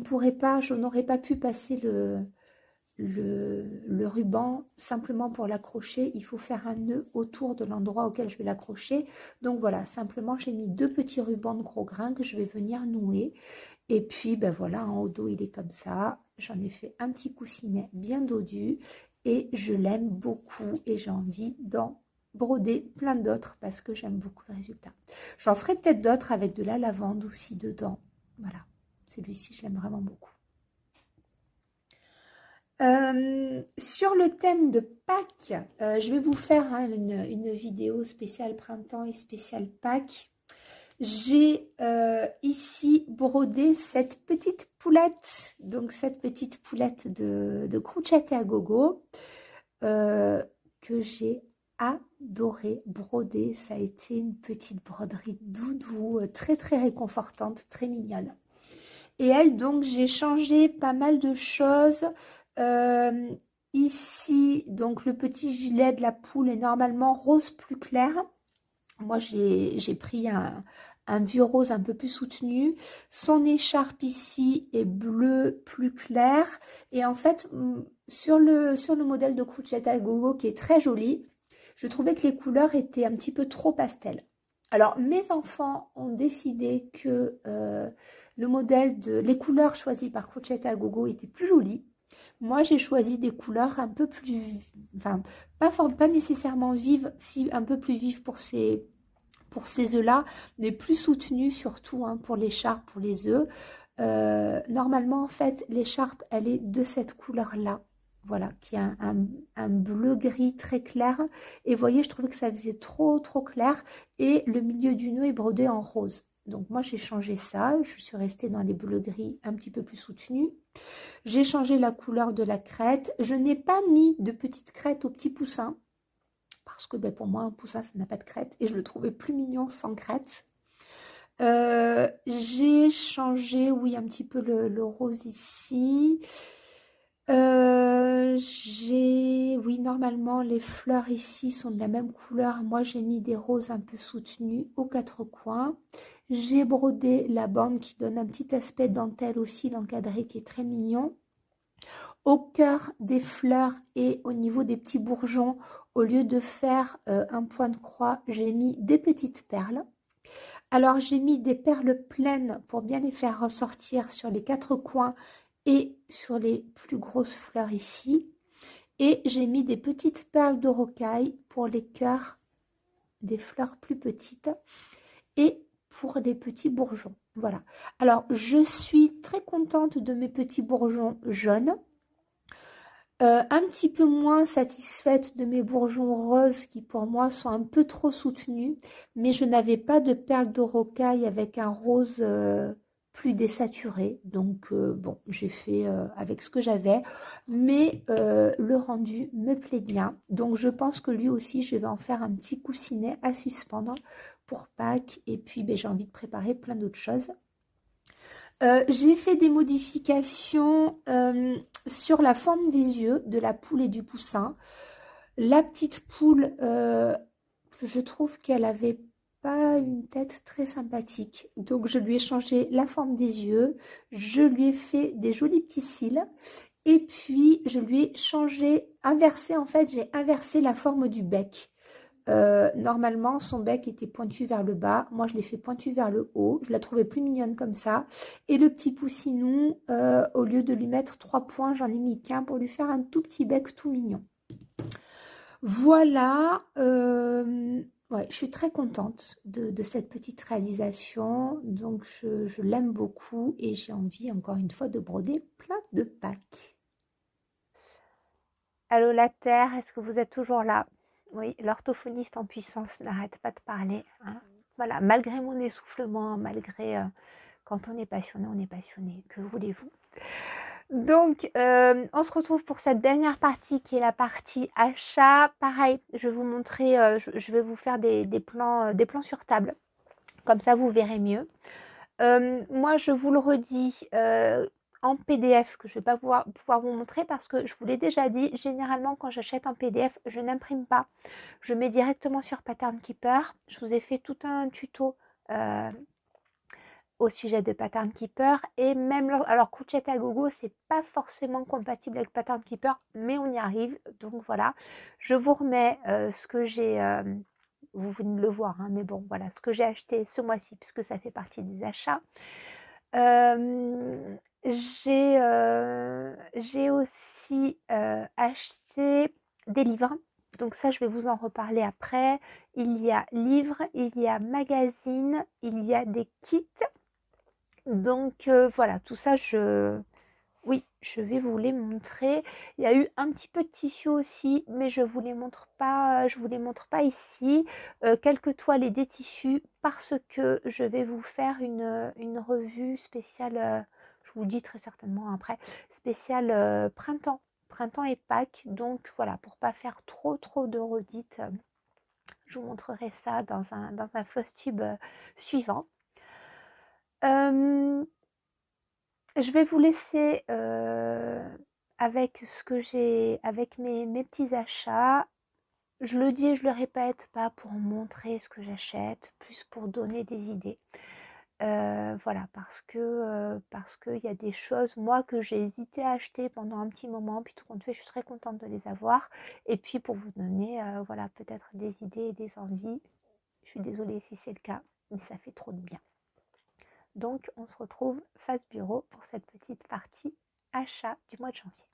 n'aurais pas pu passer le ruban simplement pour l'accrocher. Il faut faire un nœud autour de l'endroit auquel je vais l'accrocher. Donc voilà, simplement j'ai mis 2 petits rubans de gros grains que je vais venir nouer. Et puis ben voilà, en haut dos il est comme ça. J'en ai fait un petit coussinet bien dodu et je l'aime beaucoup et j'ai envie d'en broder plein d'autres parce que j'aime beaucoup le résultat. J'en ferai peut-être d'autres avec de la lavande aussi dedans. Voilà. Celui-ci, je l'aime vraiment beaucoup. Sur le thème de Pâques, je vais vous faire une vidéo spéciale printemps et spéciale Pâques. J'ai ici brodé cette petite poulette, donc cette petite poulette de Crucette à gogo que j'ai adoré broder. Ça a été une petite broderie doudou, très très réconfortante, très mignonne. Et elle, donc, j'ai changé pas mal de choses. Ici, donc, le petit gilet de la poule est normalement rose plus clair. Moi, j'ai pris un vieux rose un peu plus soutenu. Son écharpe ici est bleu plus clair. Et en fait, sur le modèle de Crucette à gogo, qui est très joli, je trouvais que les couleurs étaient un petit peu trop pastel. Alors, mes enfants ont décidé que... les couleurs choisies par Crucette à gogo étaient plus jolies. Moi, j'ai choisi des couleurs un peu plus, enfin, pas nécessairement vives, si un peu plus vives pour ces œufs-là, mais plus soutenues surtout hein, pour l'écharpe, pour les œufs. Normalement, en fait, l'écharpe, elle est de cette couleur-là. Voilà, qui a un bleu-gris très clair. Et vous voyez, je trouvais que ça faisait trop, trop clair. Et le milieu du nœud est brodé en rose. Donc moi, j'ai changé ça. Je suis restée dans les bleus-gris un petit peu plus soutenus. J'ai changé la couleur de la crête. Je n'ai pas mis de petite crête au petit poussin. Parce que ben, pour moi, un poussin, ça n'a pas de crête. Et je le trouvais plus mignon sans crête. J'ai changé, oui, un petit peu le rose ici. Oui, normalement, les fleurs ici sont de la même couleur. Moi, j'ai mis des roses un peu soutenues aux quatre coins. J'ai brodé la bande qui donne un petit aspect dentelle aussi, l'encadré qui est très mignon. Au cœur des fleurs et au niveau des petits bourgeons, au lieu de faire un point de croix, j'ai mis des petites perles. Alors j'ai mis des perles pleines pour bien les faire ressortir sur les quatre coins et sur les plus grosses fleurs ici. Et j'ai mis des petites perles de rocaille pour les cœurs des fleurs plus petites et pour les petits bourgeons. Voilà. Alors je suis très contente de mes petits bourgeons jaunes. Un petit peu moins satisfaite de mes bourgeons roses qui pour moi sont un peu trop soutenus, mais je n'avais pas de perles de rocaille avec un rose plus désaturé, donc bon, j'ai fait avec ce que j'avais, mais le rendu me plaît bien, donc je pense que lui aussi je vais en faire un petit coussinet à suspendre pour Pâques, et puis ben, j'ai envie de préparer plein d'autres choses. J'ai fait des modifications sur la forme des yeux de la poule et du poussin. La petite poule, je trouve qu'elle avait pas une tête très sympathique. Donc je lui ai changé la forme des yeux, je lui ai fait des jolis petits cils et puis je lui ai changé, inversé en fait, j'ai inversé la forme du bec. Normalement, son bec était pointu vers le bas. Moi, je l'ai fait pointu vers le haut. Je la trouvais plus mignonne comme ça. Et le petit poussinou, au lieu de lui mettre 3 points, j'en ai mis qu'un pour lui faire un tout petit bec tout mignon. Voilà. Ouais, je suis très contente de cette petite réalisation. Donc, je l'aime beaucoup et j'ai envie, encore une fois, de broder plein de packs. Allô la Terre, est-ce que vous êtes toujours là? Oui, l'orthophoniste en puissance n'arrête pas de parler, hein. Voilà, malgré mon essoufflement, malgré quand on est passionné, que voulez-vous? Donc, on se retrouve pour cette dernière partie qui est la partie achat. Pareil, je vais vous montrer, je vais vous faire des plans sur table. Comme ça, vous verrez mieux. Moi, je vous le redis en PDF que je ne vais pas pouvoir vous montrer parce que je vous l'ai déjà dit, généralement quand j'achète en PDF, je n'imprime pas. Je mets directement sur Pattern Keeper. Je vous ai fait tout un tuto au sujet de Pattern Keeper et même alors Crochet à Gogo c'est pas forcément compatible avec Pattern Keeper mais on y arrive, donc voilà, je vous remets ce que j'ai vous venez de le voir hein, mais bon voilà ce que j'ai acheté ce mois-ci puisque ça fait partie des achats. J'ai aussi acheté des livres, donc ça je vais vous en reparler après. Il y a livres, il y a magazines, il y a des kits. Donc voilà, tout ça, oui, je vais vous les montrer. Il y a eu un petit peu de tissu aussi, mais je vous les montre pas, je vous les montre pas ici. Quelques toiles et des tissus parce que je vais vous faire une revue spéciale, je vous le dis très certainement après, spéciale printemps et Pâques. Donc voilà, pour pas faire trop de redites, je vous montrerai ça dans un floss tube suivant. Je vais vous laisser avec ce que j'ai, avec mes petits achats. Je le dis et je le répète, pas pour montrer ce que j'achète, plus pour donner des idées. Voilà, parce qu'il y a des choses, moi, que j'ai hésité à acheter pendant un petit moment, puis tout compte fait, je suis très contente de les avoir. Et puis pour vous donner, voilà, peut-être des idées et des envies. Je suis désolée si c'est le cas, mais ça fait trop de bien. Donc, on se retrouve face bureau pour cette petite partie achat du mois de janvier.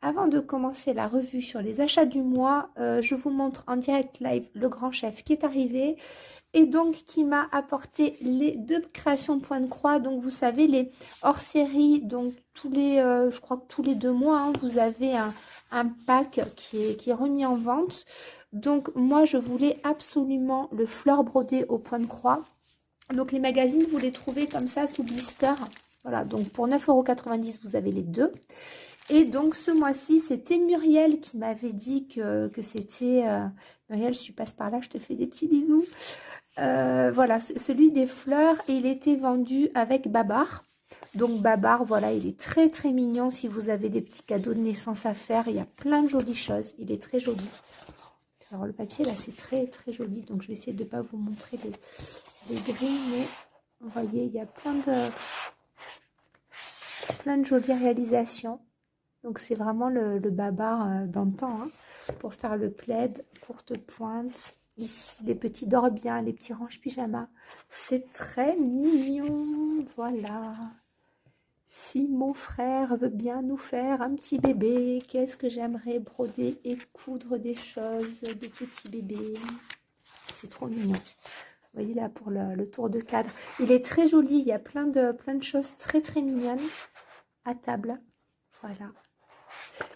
avant de commencer la revue sur les achats du mois, je vous montre en direct live le grand chef qui est arrivé et donc qui m'a apporté les 2 créations point de croix. Donc vous savez, les hors-série, donc tous les, je crois que tous les 2 mois, hein, vous avez un pack qui est remis en vente. Donc moi, je voulais absolument le fleur brodé au point de croix. Donc les magazines, vous les trouvez comme ça sous blister. Voilà, donc pour 9,90 €, vous avez les 2. Et donc ce mois-ci, c'était Muriel qui m'avait dit que c'était... Muriel, si tu passes par là, je te fais des petits bisous. Voilà, celui des fleurs, et il était vendu avec Babar. Donc Babar, voilà, il est très très mignon. Si vous avez des petits cadeaux de naissance à faire, il y a plein de jolies choses. Il est très joli. Alors le papier là, c'est très très joli. Donc je vais essayer de ne pas vous montrer les grilles, mais vous voyez, il y a plein de jolies réalisations. Donc c'est vraiment le Babar dans le temps, hein, pour faire le plaid, courte pointe. Ici, les petits dorent bien, les petits range pyjama. C'est très mignon, voilà. Si mon frère veut bien nous faire un petit bébé, qu'est-ce que j'aimerais broder et coudre des choses de petits bébés. C'est trop mignon. Vous voyez là pour le tour de cadre. Il est très joli, il y a plein de choses très très mignonnes à table. Voilà.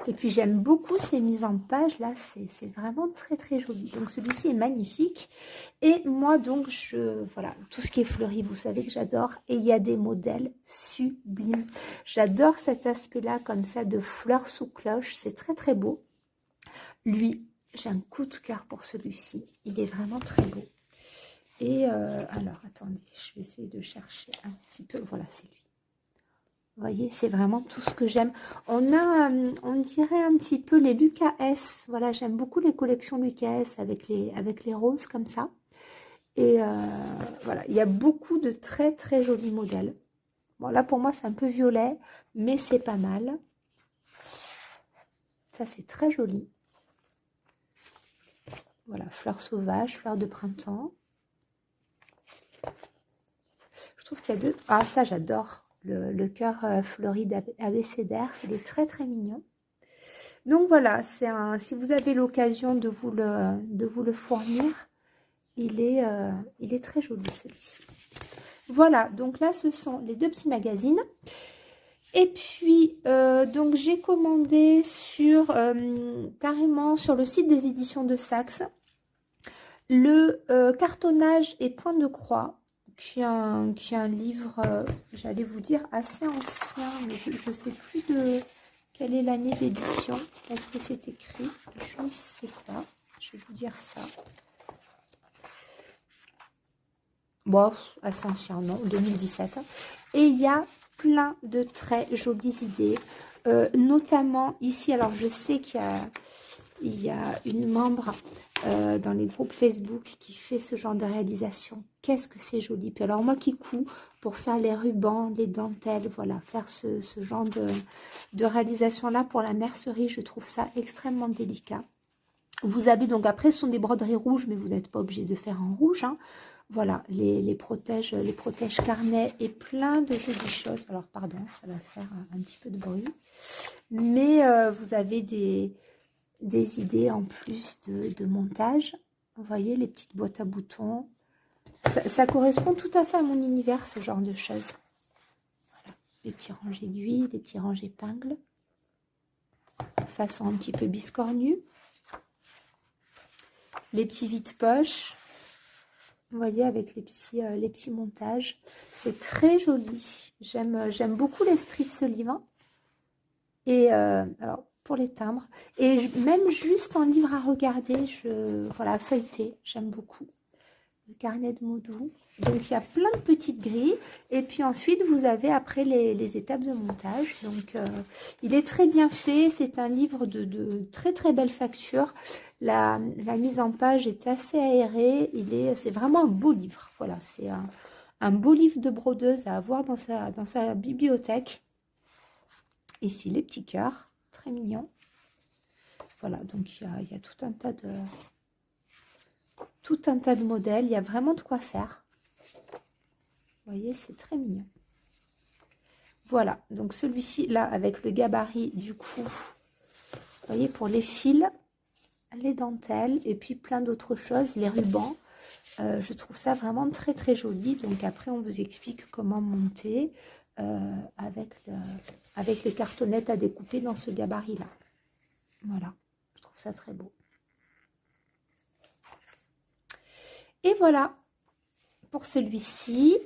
Et puis j'aime beaucoup ces mises en page là, c'est vraiment très très joli. Donc celui-ci est magnifique. Et moi donc voilà, tout ce qui est fleuri, vous savez que j'adore. Et il y a des modèles sublimes. J'adore cet aspect là comme ça de fleurs sous cloche, c'est très très beau. Lui, j'ai un coup de cœur pour celui-ci, il est vraiment très beau. Et alors attendez, je vais essayer de chercher un petit peu, voilà c'est lui. Vous voyez, c'est vraiment tout ce que j'aime. On a, on dirait un petit peu les Lucas S. Voilà, j'aime beaucoup les collections Lucas S avec les roses comme ça. Et voilà, il y a beaucoup de très très jolis modèles. Bon, là pour moi c'est un peu violet, mais c'est pas mal. Ça c'est très joli. Voilà, fleurs sauvages, fleurs de printemps. Je trouve qu'il y a deux... Ah, ça j'adore. Le cœur fleuri d'abécédaire, il est très très mignon. Donc voilà, si vous avez l'occasion de vous le fournir, il est très joli celui-ci. Voilà, donc là ce sont les 2 petits magazines. Et puis donc j'ai commandé carrément sur le site des éditions de Saxe le cartonnage et point de croix. Qui est un livre, j'allais vous dire, assez ancien, mais je ne sais plus de quelle est l'année d'édition. Est-ce que c'est écrit? Je ne sais pas. Je vais vous dire ça. Bon, assez ancien, non, 2017. Et il y a plein de très jolies idées, notamment ici. Alors, je sais qu'il y a une membre dans les groupes Facebook qui fait ce genre de réalisation. Qu'est-ce que c'est joli. Puis alors moi qui couds pour faire les rubans, les dentelles, voilà, faire ce genre de réalisation là pour la mercerie, je trouve ça extrêmement délicat. Vous avez donc après ce sont des broderies rouges, mais vous n'êtes pas obligé de faire en rouge, hein. Voilà, les protèges carnets et plein de jolies choses. Alors pardon, ça va faire un petit peu de bruit, mais vous avez des idées en plus de montage. Vous voyez les petites boîtes à boutons. Ça correspond tout à fait à mon univers, ce genre de choses. Voilà, les petits rangées d'huile, les petits rangées épingles. Façon un petit peu biscornue. Les petits vides-poches. Vous voyez, avec les petits montages. C'est très joli. J'aime beaucoup l'esprit de ce livre. Et alors, pour les timbres. Et même juste en livre à regarder, voilà, feuilleter, j'aime beaucoup. Le carnet de mots doux. Donc, il y a plein de petites grilles. Et puis ensuite, vous avez après les étapes de montage. Donc, il est très bien fait. C'est un livre de très, très belle facture. La mise en page est assez aérée. C'est vraiment un beau livre. Voilà, c'est un beau livre de brodeuse à avoir dans sa bibliothèque. Ici, les petits cœurs, très mignons. Voilà, donc il y a tout un tas de modèles. Il y a vraiment de quoi faire. Vous voyez, c'est très mignon. Voilà, donc celui-ci, là, avec le gabarit, du coup, voyez, pour les fils, les dentelles et puis plein d'autres choses, les rubans. Je trouve ça vraiment très très joli. Donc après, on vous explique comment monter avec les cartonnettes à découper dans ce gabarit-là. Voilà, je trouve ça très beau. Et voilà pour celui-ci.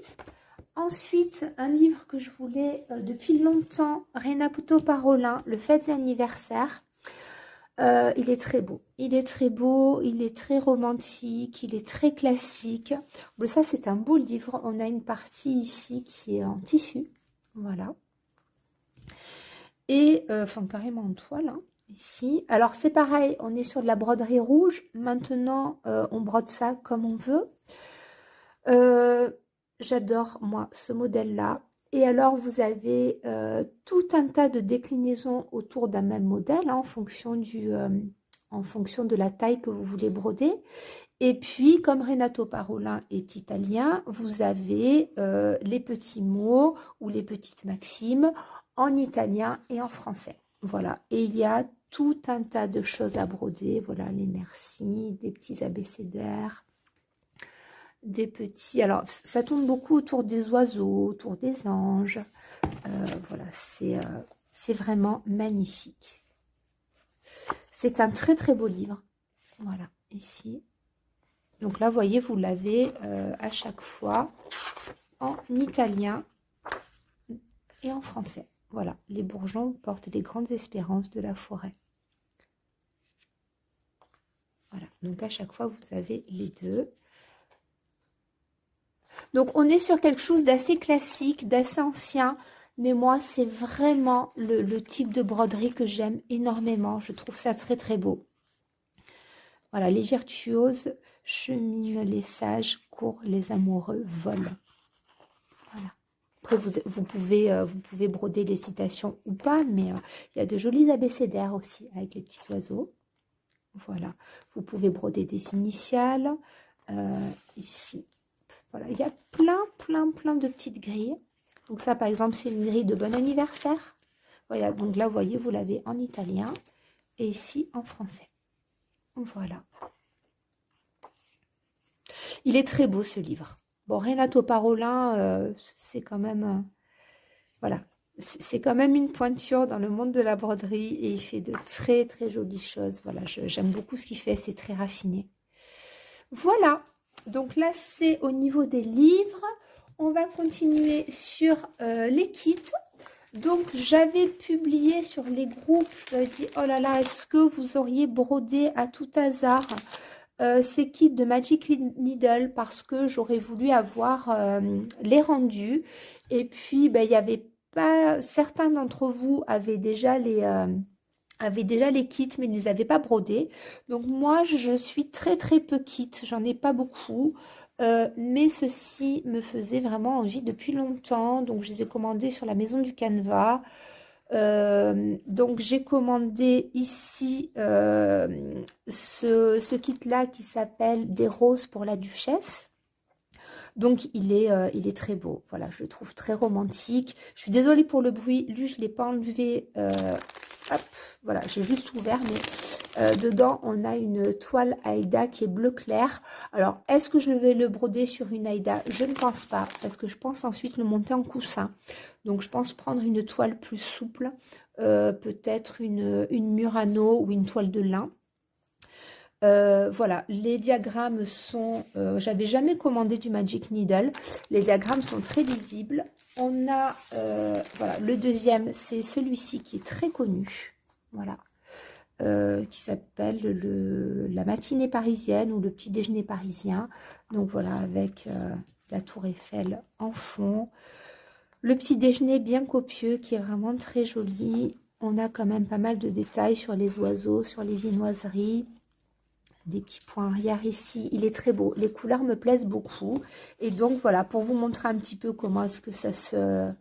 Ensuite, un livre que je voulais depuis longtemps, Renato Parolin, Le Fêtes et Anniversaires. Il est très beau, il est très beau, il est très romantique, il est très classique. Bon, ça, c'est un beau livre. On a une partie ici qui est en tissu, voilà. Et, enfin, carrément en toile, hein, ici. Alors, c'est pareil, on est sur de la broderie rouge. Maintenant, on brode ça comme on veut. J'adore, moi, ce modèle-là. Et alors, vous avez tout un tas de déclinaisons autour d'un même modèle, hein, en fonction de la taille que vous voulez broder. Et puis, comme Renato Parolin est italien, vous avez les petits mots ou les petites maximes en italien et en français. Voilà. Et il y a tout un tas de choses à broder. Voilà, les merci, des petits abécédaires. Des petits, alors ça tourne beaucoup autour des oiseaux, autour des anges. Voilà, c'est vraiment magnifique. C'est un très très beau livre. Voilà, ici. Donc là, vous voyez, vous l'avez à chaque fois en italien et en français. Voilà, les bourgeons portent les grandes espérances de la forêt. Voilà, donc à chaque fois, vous avez les deux. Donc, on est sur quelque chose d'assez classique, d'assez ancien. Mais moi, c'est vraiment le type de broderie que j'aime énormément. Je trouve ça très, très beau. Voilà, les virtuoses cheminent, les sages courent, les amoureux volent. Voilà. Après, vous pouvez broder les citations ou pas, mais il y a de jolis abécédaires aussi avec les petits oiseaux. Voilà. Vous pouvez broder des initiales. Ici. Voilà, il y a plein de petites grilles. Donc ça, par exemple, c'est une grille de bon anniversaire. Voilà, donc là, vous voyez, vous l'avez en italien et ici en français. Voilà. Il est très beau, ce livre. Bon, Renato Parolin, c'est quand même... voilà, c'est quand même une pointure dans le monde de la broderie et il fait de très, très jolies choses. Voilà, j'aime beaucoup ce qu'il fait, c'est très raffiné. Voilà. Donc là, c'est au niveau des livres. On va continuer sur les kits. Donc, j'avais publié sur les groupes, j'avais dit, oh là là, est-ce que vous auriez brodé à tout hasard ces kits de Magic Needle parce que j'aurais voulu avoir les rendus. Et puis, ben, il y avait pas... Certains d'entre vous avaient déjà les kits, mais ne les avaient pas brodés. Donc moi, je suis très très peu kit, j'en ai pas beaucoup. Mais ceci me faisait vraiment envie depuis longtemps. Donc je les ai commandés sur la maison du Canva. Donc j'ai commandé ici ce kit-là qui s'appelle Des roses pour la duchesse. Donc, il est très beau. Voilà, je le trouve très romantique. Je suis désolée pour le bruit. Lui, je ne l'ai pas enlevé. Hop, voilà, j'ai juste ouvert. Mais dedans, on a une toile Aïda qui est bleu clair. Alors, est-ce que je vais le broder sur une Aïda? Je ne pense pas. Parce que je pense ensuite le monter en coussin. Donc, je pense prendre une toile plus souple. Peut-être une Murano ou une toile de lin. Voilà, les diagrammes sont... j'avais jamais commandé du Magic Needle. Les diagrammes sont très lisibles. On a... voilà, le deuxième, c'est celui-ci qui est très connu. Voilà. Qui s'appelle la matinée parisienne ou le petit déjeuner parisien. Donc voilà, avec la tour Eiffel en fond. Le petit déjeuner bien copieux qui est vraiment très joli. On a quand même pas mal de détails sur les oiseaux, sur les viennoiseries. Des petits points arrière ici, il est très beau, les couleurs me plaisent beaucoup et donc voilà, pour vous montrer un petit peu comment est-ce que ça se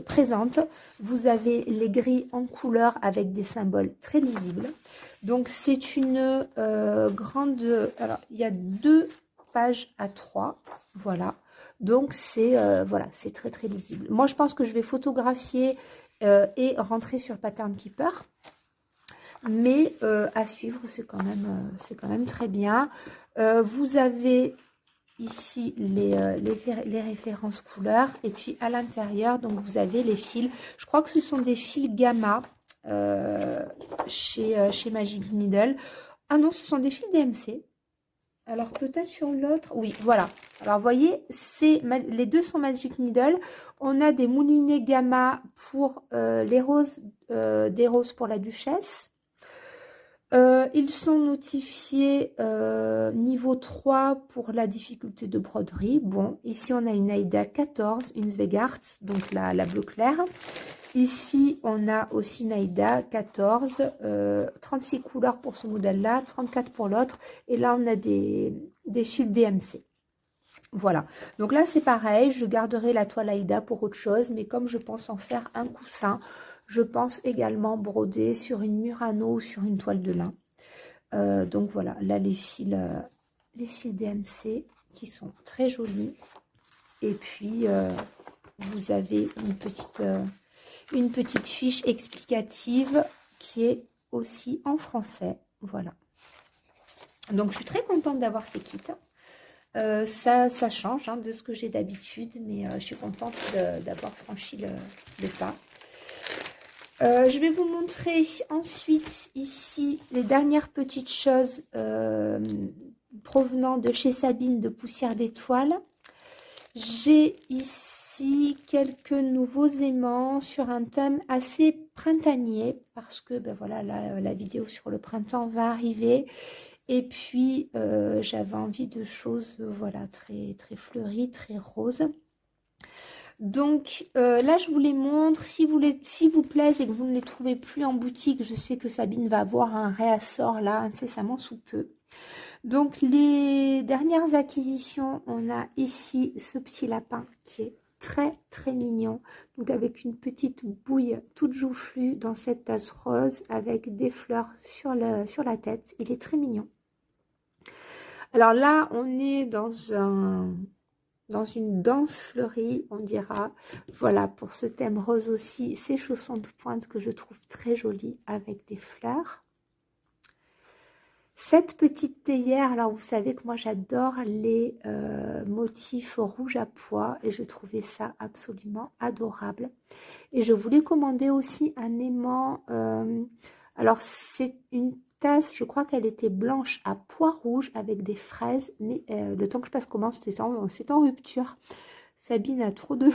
présente, vous avez les grilles en couleur avec des symboles très lisibles. Donc c'est une grande, alors il y a 2 pages à 3, voilà, donc c'est voilà, c'est très très lisible. Moi je pense que je vais photographier et rentrer sur Pattern Keeper. mais à suivre, c'est quand même très bien. Vous avez ici les références couleurs, et puis à l'intérieur, donc vous avez les fils. Je crois que ce sont des fils Gamma chez Magic Needle. Ah non, ce sont des fils DMC. Alors peut-être sur l'autre, oui, voilà. Alors vous voyez, les deux sont Magic Needle. On a des moulinets Gamma pour les roses, des roses pour la duchesse. Ils sont notifiés niveau 3 pour la difficulté de broderie. Bon, ici on a une Aïda 14, une Zweigart, donc la bleu clair. Ici on a aussi une Aïda 14, 36 couleurs pour ce modèle-là, 34 pour l'autre. Et là on a des fils DMC. Voilà, donc là c'est pareil, je garderai la toile Aïda pour autre chose, mais comme je pense en faire un coussin, je pense également broder sur une Murano ou sur une toile de lin. Donc voilà, là les fils DMC qui sont très jolis. Et puis vous avez une petite fiche explicative qui est aussi en français. Voilà. Donc je suis très contente d'avoir ces kits. Ça change hein, de ce que j'ai d'habitude, mais je suis contente d'avoir franchi le pas. Je vais vous montrer ensuite ici les dernières petites choses provenant de chez Sabine de Poussière d'étoiles. J'ai ici quelques nouveaux aimants sur un thème assez printanier parce que ben voilà, la vidéo sur le printemps va arriver. Et puis, j'avais envie de choses voilà, très, très fleuries, très roses. Donc, là, je vous les montre. Si vous plaisent et que vous ne les trouvez plus en boutique, je sais que Sabine va avoir un réassort là, incessamment sous peu. Donc, les dernières acquisitions, on a ici ce petit lapin qui est très, très mignon. Donc, avec une petite bouille toute joufflue dans cette tasse rose avec des fleurs sur la tête. Il est très mignon. Alors là, on est dans une danse fleurie, on dira. Voilà, pour ce thème rose aussi, ces chaussons de pointe que je trouve très jolies avec des fleurs. Cette petite théière, alors vous savez que moi j'adore les motifs rouge à pois et je trouvais ça absolument adorable. Et je voulais commander aussi un aimant, alors c'est une tasse, je crois qu'elle était blanche à pois rouge avec des fraises, mais le temps que je passe commande, c'est en rupture. Sabine a trop de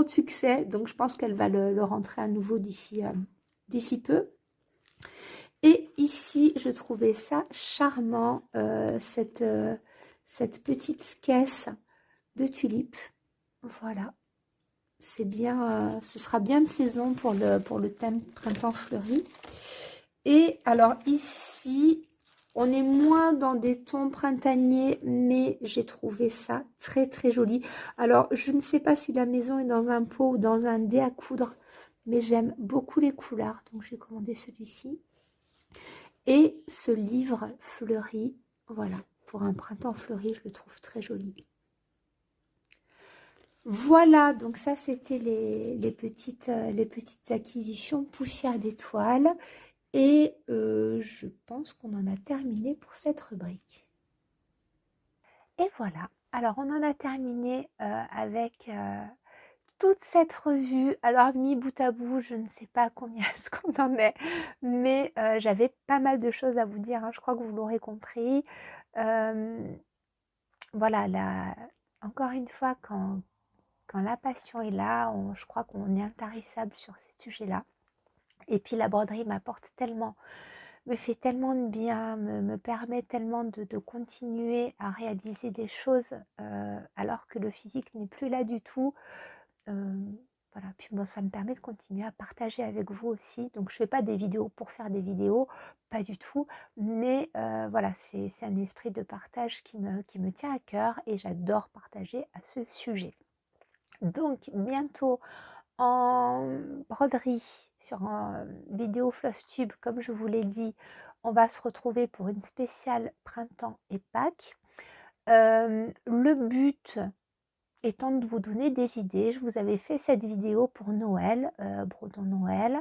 succès, donc je pense qu'elle va le rentrer à nouveau d'ici peu. Et ici, je trouvais ça charmant, cette petite caisse de tulipes. Voilà, c'est bien, ce sera bien de saison pour le thème printemps fleuri. Et alors ici, on est moins dans des tons printaniers, mais j'ai trouvé ça très très joli. Alors, je ne sais pas si la maison est dans un pot ou dans un dé à coudre, mais j'aime beaucoup les couleurs, donc j'ai commandé celui-ci. Et ce livre fleuri, voilà, pour un printemps fleuri, je le trouve très joli. Voilà, donc ça c'était les petites acquisitions Poussière d'étoiles. Et je pense qu'on en a terminé pour cette rubrique. Et voilà, alors on en a terminé avec toute cette revue. Alors mis bout à bout, je ne sais pas combien est-ce qu'on en est, mais j'avais pas mal de choses à vous dire, hein, je crois que vous l'aurez compris. Voilà, encore une fois, quand la passion est là, je crois qu'on est intarissable sur ces sujets-là. Et puis la broderie m'apporte tellement, me fait tellement de bien, me permet tellement de continuer à réaliser des choses alors que le physique n'est plus là du tout. Voilà, puis bon, ça me permet de continuer à partager avec vous aussi. Donc je fais pas des vidéos pour faire des vidéos, pas du tout, mais voilà, c'est un esprit de partage qui me tient à cœur et j'adore partager à ce sujet. Donc bientôt en broderie sur vidéo Flosstube, comme je vous l'ai dit, on va se retrouver pour une spéciale printemps et Pâques. Le but étant de vous donner des idées. Je vous avais fait cette vidéo pour Noël, Brodon Noël.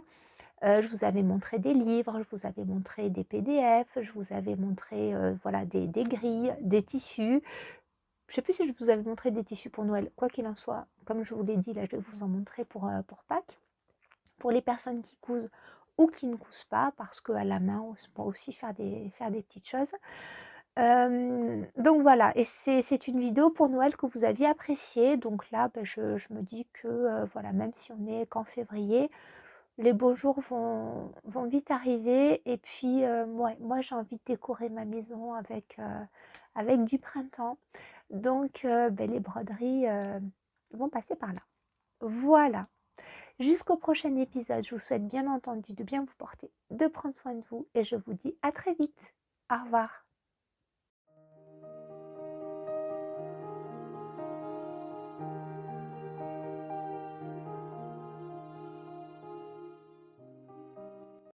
Je vous avais montré des livres, je vous avais montré des PDF, je vous avais montré voilà, des grilles, des tissus. Je ne sais plus si je vous avais montré des tissus pour Noël. Quoi qu'il en soit, comme je vous l'ai dit, là, je vais vous en montrer pour Pâques. Pour les personnes qui cousent ou qui ne cousent pas, parce qu'à la main, on peut aussi faire des petites choses. Donc voilà, et c'est une vidéo pour Noël que vous aviez appréciée. Donc là, je me dis que voilà, même si on est qu'en février, les beaux jours vont vite arriver. Et puis, moi, j'ai envie de décorer ma maison avec du printemps. Donc, les broderies vont passer par là. Voilà. Jusqu'au prochain épisode, je vous souhaite bien entendu de bien vous porter, de prendre soin de vous et je vous dis à très vite. Au revoir.